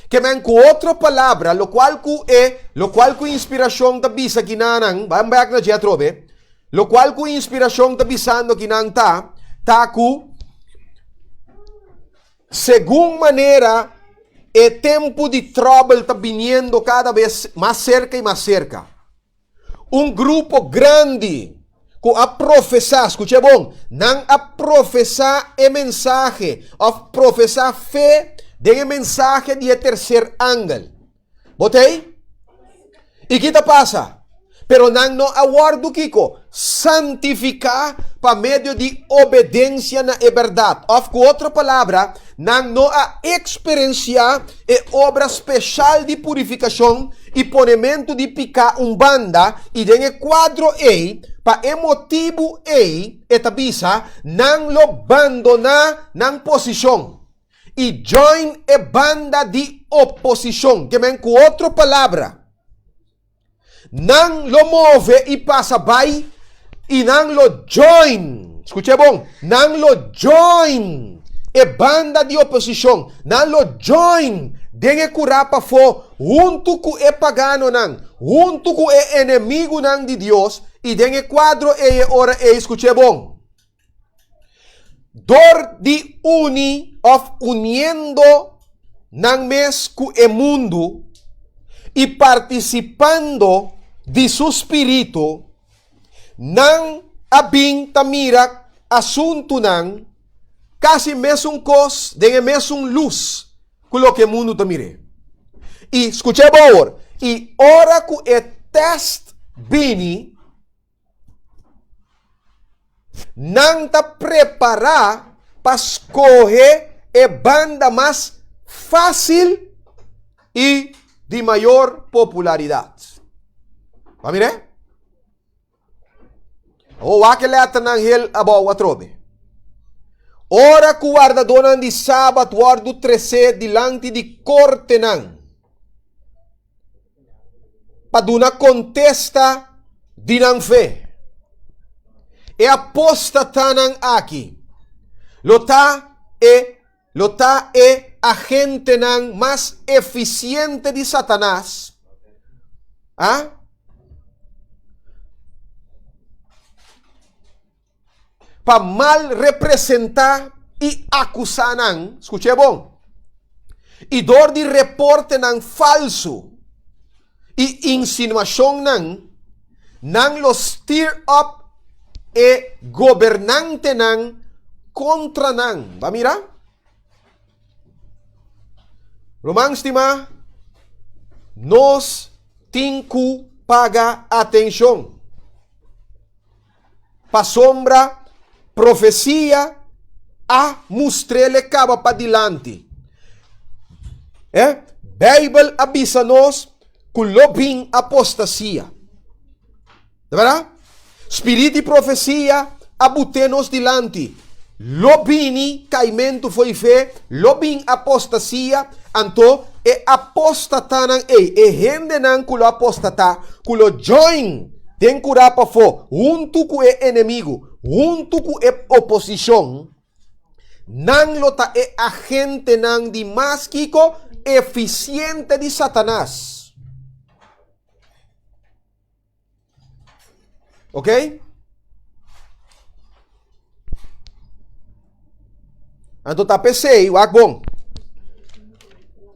Que men com outra palavra, lo qual ku inspiração da bisa kinanang, bambak na dia trobe, lo qual ku inspiração da bisando kinang ta ku según maneira e tempo de trouble está viniendo cada vez mais cerca e mais cerca. Grupo grande que a professar, escute bom, não a professar e mensagem, a professar fé de mensagem de terceiro ângulo. Botei? E que passa? Pero não aguardo Kiko santificar para meio de obediência na verdade. Ou com outra palavra, não a experienciar e obra especial de purificação e ponimento de picar banda e de quadro para emotivo etabisa não lo abandonar na posição e join e banda de oposição. Que men com outra palavra, não lo move e passa by e não lo join. Escute bom, não lo join e banda de oposição, não lo join den curapa fo junto com e pagano nang, junto com e inimigo nang de Deus e den quadro e ora e escute bom. Dor de uniendo nang mes com e mundo e participando de su espírito, nang abing tamira assunto nang kasi mesong cos, de mesong luz, kulo que mundo tamire. E escute bom, e ora ku e test bini, nang ta prepara para escolher e banda mais fácil e de maior popularidade. Va mire? O aquele atananghel abo atrobe. Ora ku guarda donan di sabat wardo 13 dilante di corte nang. Paduna contesta dinang fe. E apostata nang aki. Lota e agente nang mas eficiente di Satanás. Ah? Pa mal representar e acusar nang, escute bom, e dor de reporte nang falso e insinuação nang lo stir up e governante nang contra nang. Va mira? Romang estima, nos tinku paga atenção. Pa sombra, profecia, a mostrele caba para dilante. Bible avisa-nos kulobing apostasia. Diba? Espírito e profecia abutenos dilante. Lobini caimento foi fé, lobing apostasia, anto e apostatanan e hende nang kulo apostata, kulo join den kurapa fo, junto ku e enemigo, junto ku e oposisyon, nang lota e agente nang di mas kiko eficiente di Satanas. Okay? Anto tapesei, wagbong.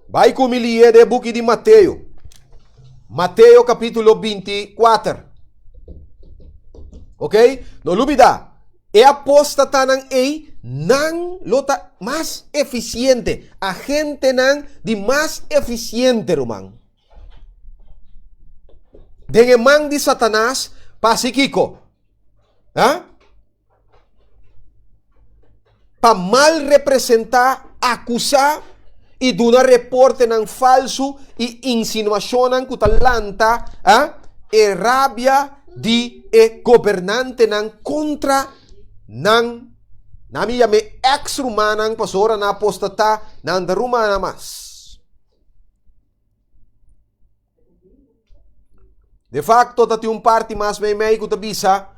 Vai kumilie de buki di Mateo. Mateo capítulo 24. Okay? No lubida. E apostata ng nang lota mas eficiente. Agente nang di mas eficiente rumang. Dengemang di Satanas pasikiko. Ha? Pamal representa, akusa, e duna reporte ng falso e insinuasyon ng kutalanta, e rabia di e gobernante ng kontra ng nami yame ex-rumanang pasora na apostata ng darumana mas. De facto, tati yung party mas may kutabisa,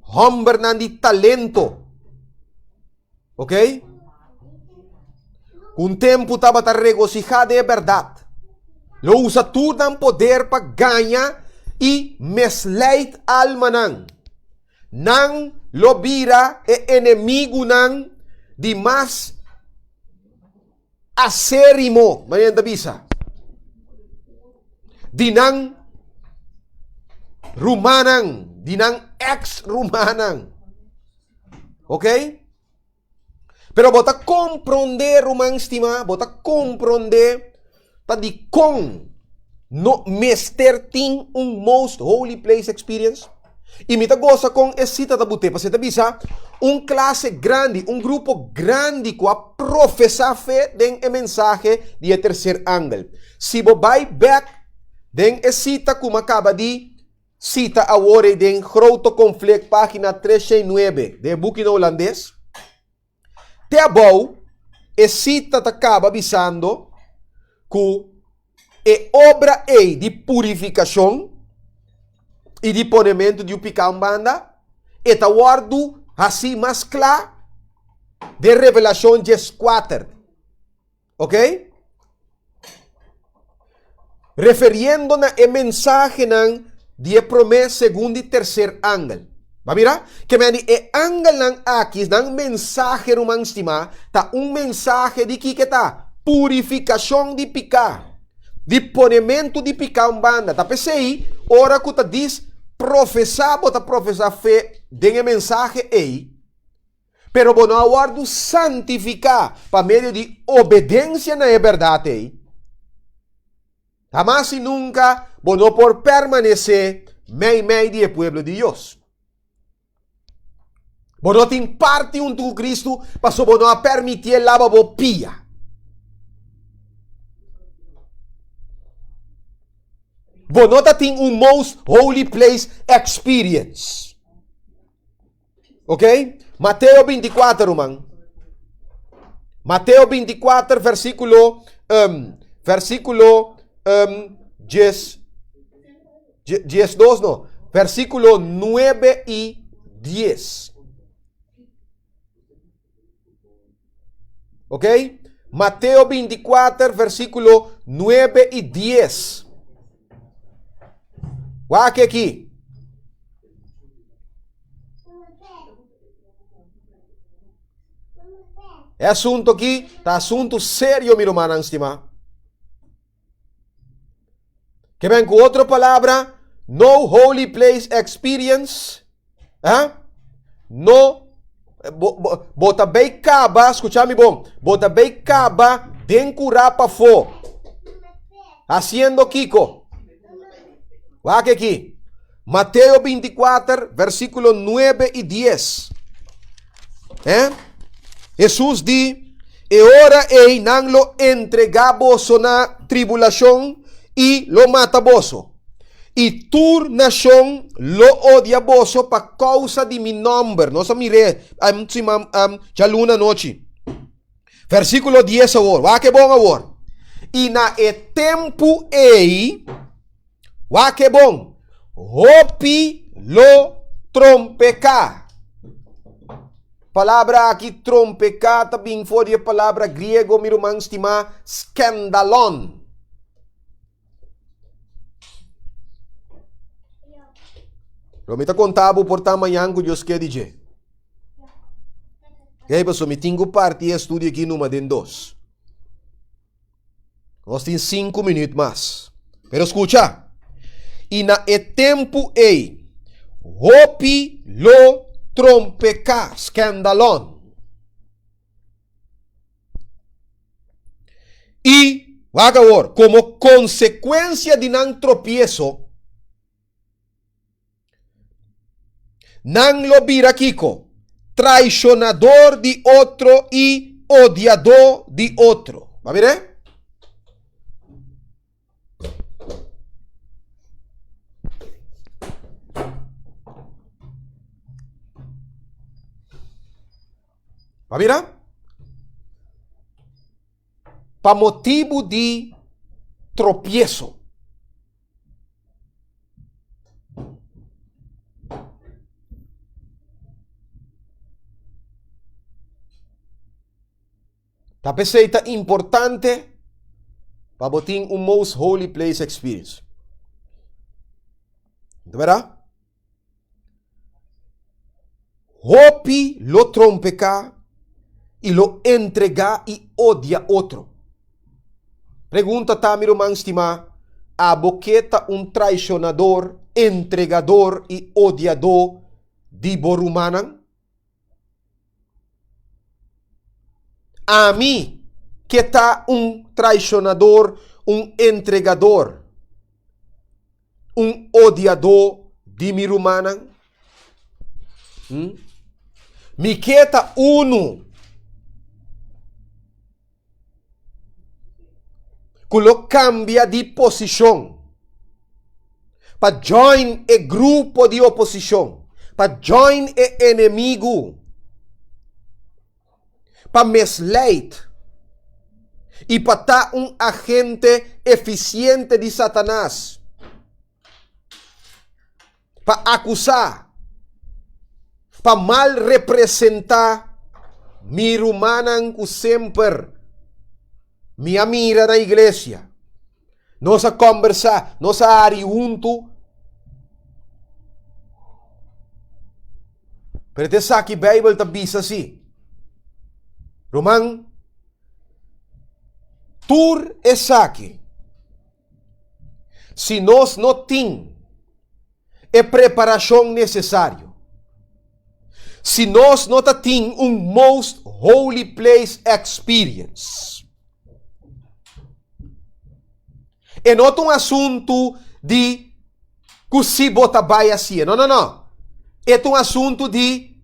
humber ng di talento. Okay? Kung tempo taba ta regocijada de verdad, lo usa tu ng poder pagganha e mesleid alma nang lobira e enemigo ng di mas aserimo, mayan bisa, dinang rumanang, dinang ex-rumanang. Okay? Pero bota comprender rumang estima, bota comprender tadi kong no mester ting un most holy place experience. Imita goza kong esita tabute, pasita bisa, un clase grande, un grupo grande ko a profesa fe den e mensaje di tercer angle. Si bo bay back den esita kumakaba di cita awore den grote conflict pagina 369 de boek in holandês. Te abou, e cita acaba avisando que é obra de purificação e de ponimento de picão banda, e ta guardo assim mais claro de revelação 14. Ok? Referindo na mensagem de promessa segundo e terceiro ângulo. Va mira, que me e angal ng akis ng mensaje rumang estima, ta un mensaje di kiketa, purificación di pika, di ponimento di pika ang banda. Ta pesei, ora ko ta dis, profesabo ta profesa fe, den mensaje pero bono aguardo santificar, pa medio di obediencia na verdade Jamás y nunca, bono por permanecer, mei di pueblo de Dios. Bono tin parte unto Cristo, paso bono a permitir lavabo pia. Bono tin un most holy place experience. Ok? Mateo 24, man. Mateo 24, versículo 2, no. Versículo 9 y 10. Ok? Mateo 24, versículo 9 y 10. Guaque aqui. É assunto aqui, tá assunto sério, meu irmão, estima. Que vem com outra palavra, no holy place experience, no, bota bem caba, escucha-me bom, bota bem caba, den curapa fo, haciendo Kiko, Wake aqui. Mateo 24, versículo 9 e 10. Jesus diz, e ora ei nang lo entregaboso na tribulação e lo mataboso. E tur nação lo odiaboso pa causa de mi nombre. Nossa mire, já luna noite. Versículo 10 agora. Wake bom agora. E na e tempo ei, wake bom, hopi lo trompeca. Palavra aqui trompeca, também foi a palavra grego, meu irmão estima, scandalon. Romita contabo por tamanho que Deus quer dizer. E aí, pessoal, me tenho parte e estudo aqui numa de dois. Nós temos 5 minutos mais. Pero escucha. E na e tempo ei, hopi lo trompeca, scandalon. E, agora, como consequência de não tropieço, não lo biraquico, traicionador de outro e odiador de outro. ¿Va a ver? ¿Va a ver? Para motivo de tropieço. Tá receita importante para botar um most holy place experience. De verdade? Hopi lo trompeca e lo entrega e odia outro. Pergunta tá, meu irmão estima, a boqueta um traicionador, entregador e odiador de borumanan? A mim, que está um traicionador, um entregador, um odiador de mirumanan? Me queta uno. Culo cambia de posição. Para join e grupo de oposição. Para join e inimigo. Para mislead. E para estar um agente eficiente de Satanás. Para acusar. Para mal representar mirumanan que sempre minha mira na igreja. Nós a conversar, nós a ari junto. Pero te sa que Bible ta bisa assim. Romang, tur é saque. Se nós não tem a preparação necessária, se nós não tem um most holy place experience, é não um assunto de que se bota baia assim. Não. É um assunto de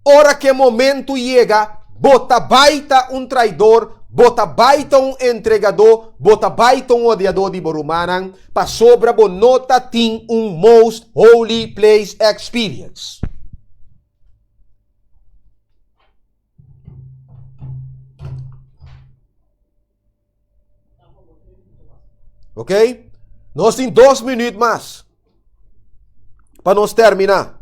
hora que momento chega, bota baita um traidor, bota baita um entregador, bota baita um odiador de borumanan, para sobra bonota tem um most holy place experience. Ok? Nós temos 2 minutos mais para nós terminar.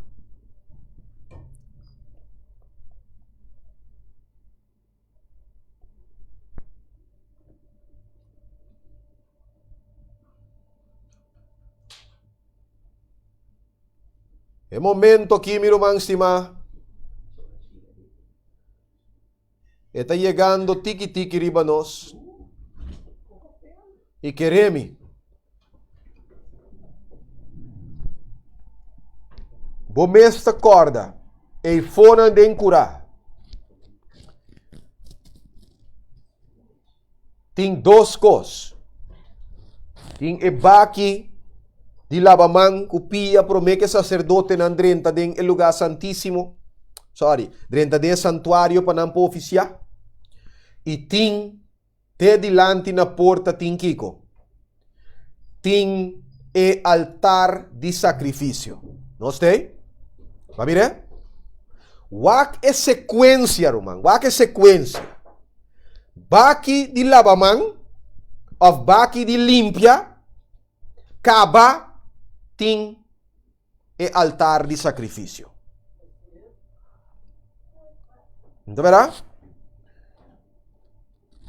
É momento aqui, meu irmão estima. Está chegando tiki-tiki riba nós. E queremos bomesta corda e fona de encurar. Tem 2 coisas. Tem ebaki di lavamang kupia promete sacerdote ng 30 ding el lugar santísimo. 30 ding santuario panampo oficial. E ting te dilante na porta ting kiko. Ting e altar di sacrificio. ¿No stay? ¿Va mire? Wak e sequência, Roman. Wak e sequência. Baki di lavamang of baki di limpia kaba ting e altar di sacrificio. Então verá?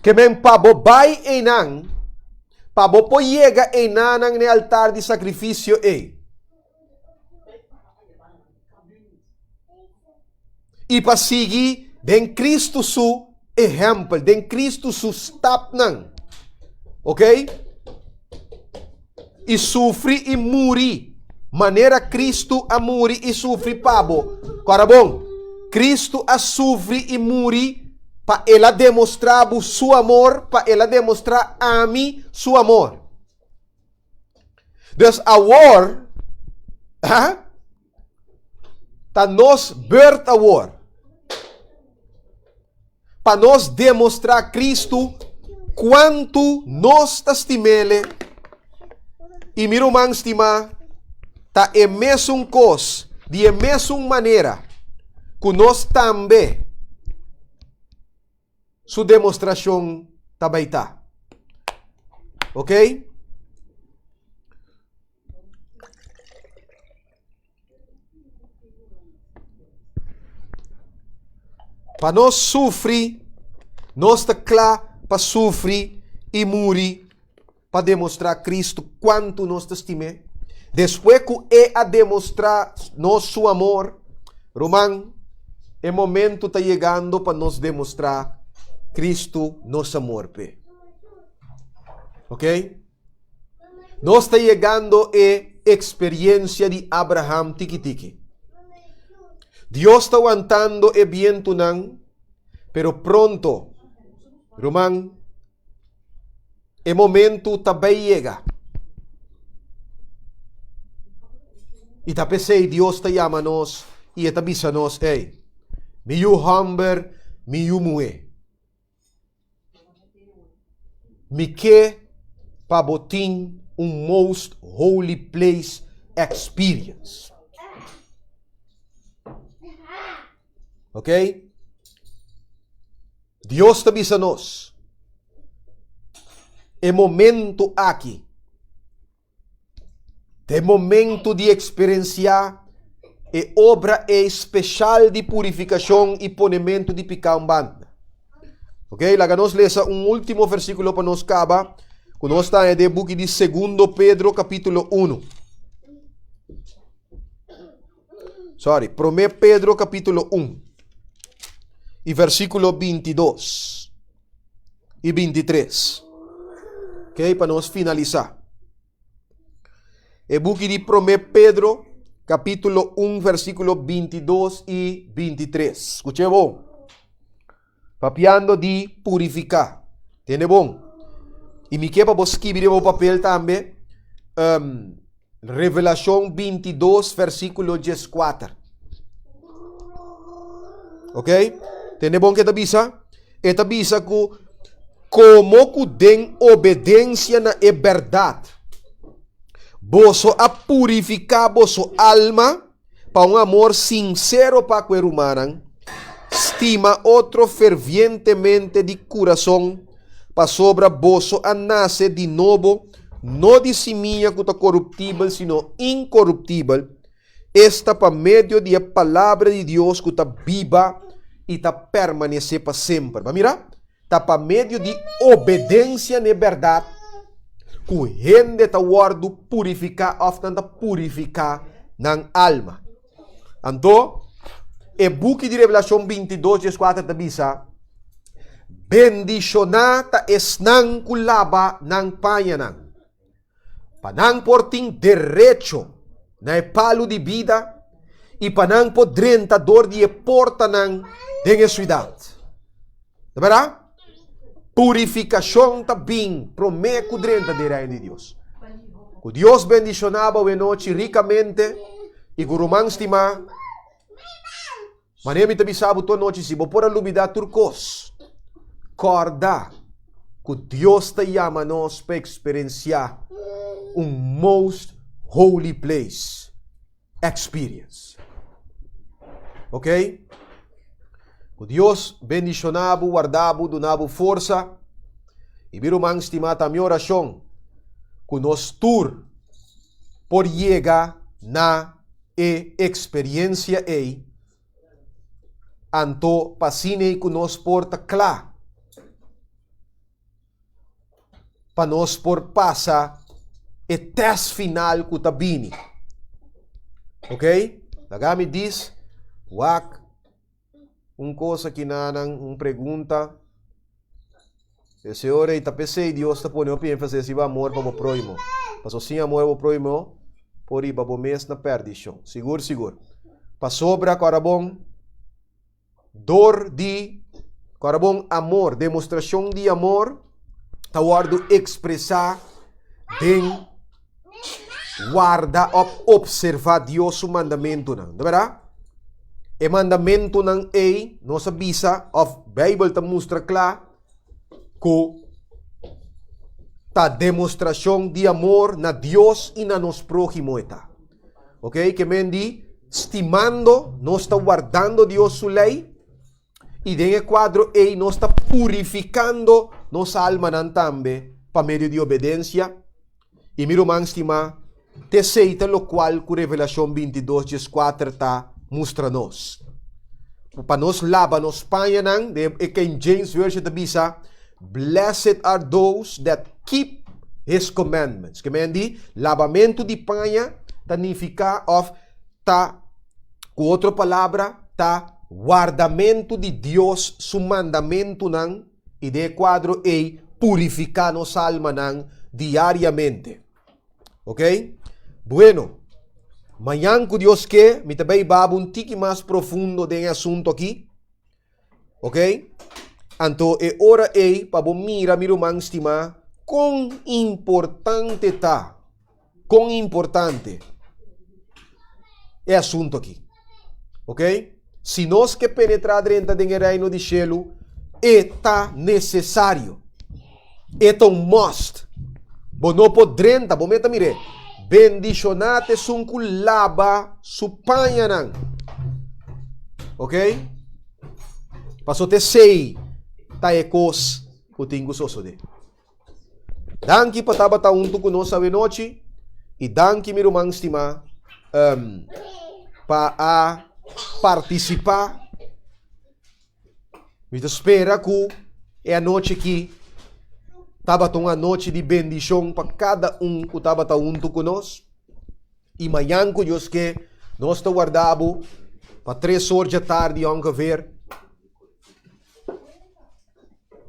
Que men pabobay enang pabopo yega enanang ne altar di sacrificio e pasigi den Cristo su exemplo, den Cristo su stap nang. Ok? E sufri e muri. Maneira Cristo a muri e sufri pabo. Agora bom, Cristo a sufri e muri para ela demonstrar o seu amor, para ela demonstrar a mim seu amor. Dus a war, tá nos birth a war. Para nós demonstrar a Cristo quanto nós estimele e miro man estima tá é mesmo cos de mesma maneira que nós também sua demonstração também tá. Ok? Para nós sofrer, nós está claro para sofrer e morrer, para demonstrar Cristo quanto nós estimamos. Depois que é a demonstrar nosso amor, Roman, é momento está chegando para nós demonstrar Cristo nosso amor. Ok? Nós está chegando a experiência de Abraham tiki-tiki. Dios está aguantando el viento nan, pero pronto, Roman, el momento también llega. Y también say, Dios te llama nos y te avisa nos, hey, mi yu humber, mi yu mue. Mi que pabotin un most holy place experience. Ok? Deus te avisa nos. É momento aqui. É momento de experienciar a obra especial de purificação e ponimento de pecado banda. Ok? Laga nos lesa um último versículo para nos caba. Quando está em book de 2 Pedro capítulo 1. 1 Pedro capítulo 1. E versículo 22 e 23. Ok? Para nós finalizar. E book de 1 Pedro, capítulo 1, versículo 22 e 23. Escute bom. Papiando de purificar. Tiene bom. E me quer para você escrever o papel também. Revelação 22, versículo 14. Ok? Tiene bom que te avisa? E te avisa que como que den obedência na verdade. Boso a purificar boso alma para um amor sincero para o humano. Estima outro fervientemente de coração para sobra boso a nascer de novo, não de seminha que está corruptível, sino incorruptível. Esta para meio da palavra de Deus que está viva e está permanecer para sempre. Mas mira, está para meio de obediência na verdade. Que o gente está guardo purificar, often purificar na alma. Então, o book de Revelação 22, 4 te bisa, bendicionata esnang kulaba ng payanan. Panang porting derecho na palo de vida e panang podrentador de porta ng dengue cidade. Tá? Purificação também promete drenta de reino de Deus. Que Dios bendicionaba a noche ricamente y gurumang stima. Manemi tabisabo to noche si por alubida turcos. Corda que Dios te llama nos para experienciar most holy place experience. Ok? Que Dios bendicionabo, guardabo, donabo força. E birumang estimata a minha oração. Que nos tour por llegar na experiência ei. Anto pasine que nos porta clá. Para nós por passar e teste final que tabini. Ok? Nagami diz, wak, coisa que nanang, pergunta. O Senhor e tapesei, Deus está pondo para fazer se amor para o próximo. Mas sem amor para o próximo, por ir para o mês na perdição. Seguro. Para sobra, corabom, dor de, corabom, amor, demonstração de amor, tawardo expressar, bem, guarda, observar Deus o mandamento não, tá verdade? E mandamento não é, nossa bisa, of Bible ta mostra claro, que ta demonstração de amor na Deus e na nos próximo eta. Ok? Que mendi, estimando, nós está guardando Deus sua lei, e dentro quadro ei, nós está purificando nossa alma nan também, para meio de obediência, e miro man estima, te aceita lo qual que Revelação 22:4 está mostra-nos. Para nos lava, nos panha nang, de King James Version da bisa, blessed are those that keep His commandments. Que mendi, lavamento de panha, significa of, ta, com outra palavra, ta, guardamento de Deus, su mandamento nang, e de quadro e purificar nossa alma nang, diariamente. Ok? Bueno, manhã que Deus quer, me também babo um tique mais profundo desse assunto aqui. Ok? Então, é hora aí para miro man estimar quão importante tá. Quão importante é assunto aqui. Ok? Se nós que penetrar dentro do reino de cielo, é necessário. É um must. Bo não podrenta, bo meta mire. Bendicionate sun kulaba supanya nang. Ok? Paso te sei taekos putingo sosode. Danki patabata unto kuno sa noche e danki mirumang stima pa a participar. Me espera que é a noite que estava uma noite de bendição para cada que estava junto conosco. E amanhã que Deus que nós está guardado para 3 horas da tarde onde ver.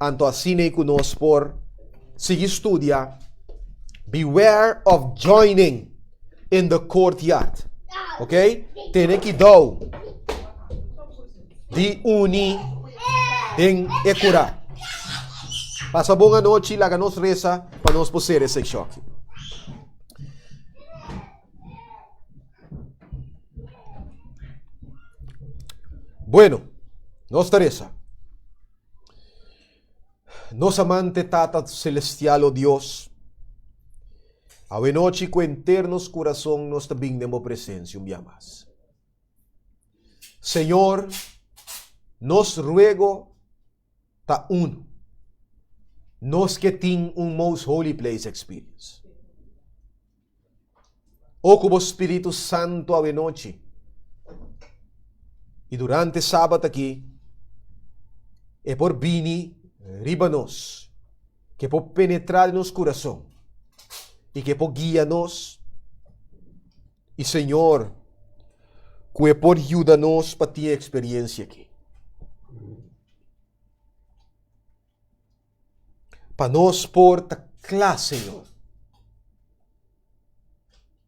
Então assim é que nós por seguir estudiar. Beware of joining in the courtyard. Ok? Tem que dar de unir em ecurar. Passa boa noite, laga nos reza para nós poder esse choque. Bueno, nossa reza. Nosso amante Tata Celestial, oh Deus, a noite com eternos coração nós também temos presença, um dia mais. Senhor, nos ruego ta uno. Nós que tem most holy place experience. O como Espírito Santo a noite. E durante sábado aqui, é por vini riba-nos, que por penetrar nos coração, e que por guia-nos, e Senhor, que é por ajudar-nos para ter experiência aqui. Para nós por classe, Senhor.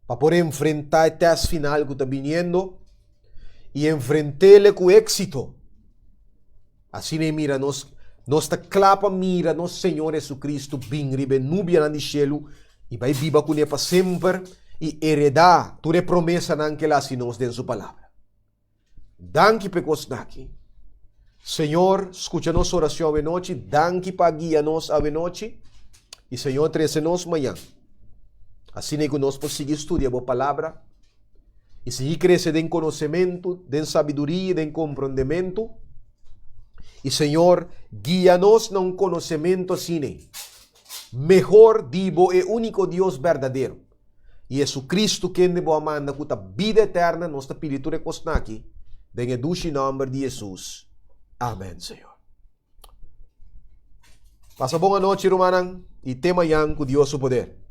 Para poder enfrentar o teste final que está vindo e enfrentar-le com êxito. Assim é, mira, nós está clapa, mira, nosso Senhor Jesus Cristo, bem ribe, nubia na cielo, e vai viva com ele para sempre e heredar toda a promessa que lá se nos den sua palavra. Danke pecos naki. Senhor, escucha nossa oração a noite, danke para guia-nos a noite, e Senhor, trece-nos amanhã. Assim é que nós podemos estudar a palavra, e seguir crescer em conhecimento, em sabedoria, em compreendimento. E Senhor, guia-nos num conhecimento assim. Melhor, digo, é o único Deus verdadeiro. E Jesucristo quem debo amar com a vida eterna, nossa espírito recosta aqui. Em o nome de Jesus. Amém, Senhor. Passa boa noite, Romanang, e tema yang com Deus o poder.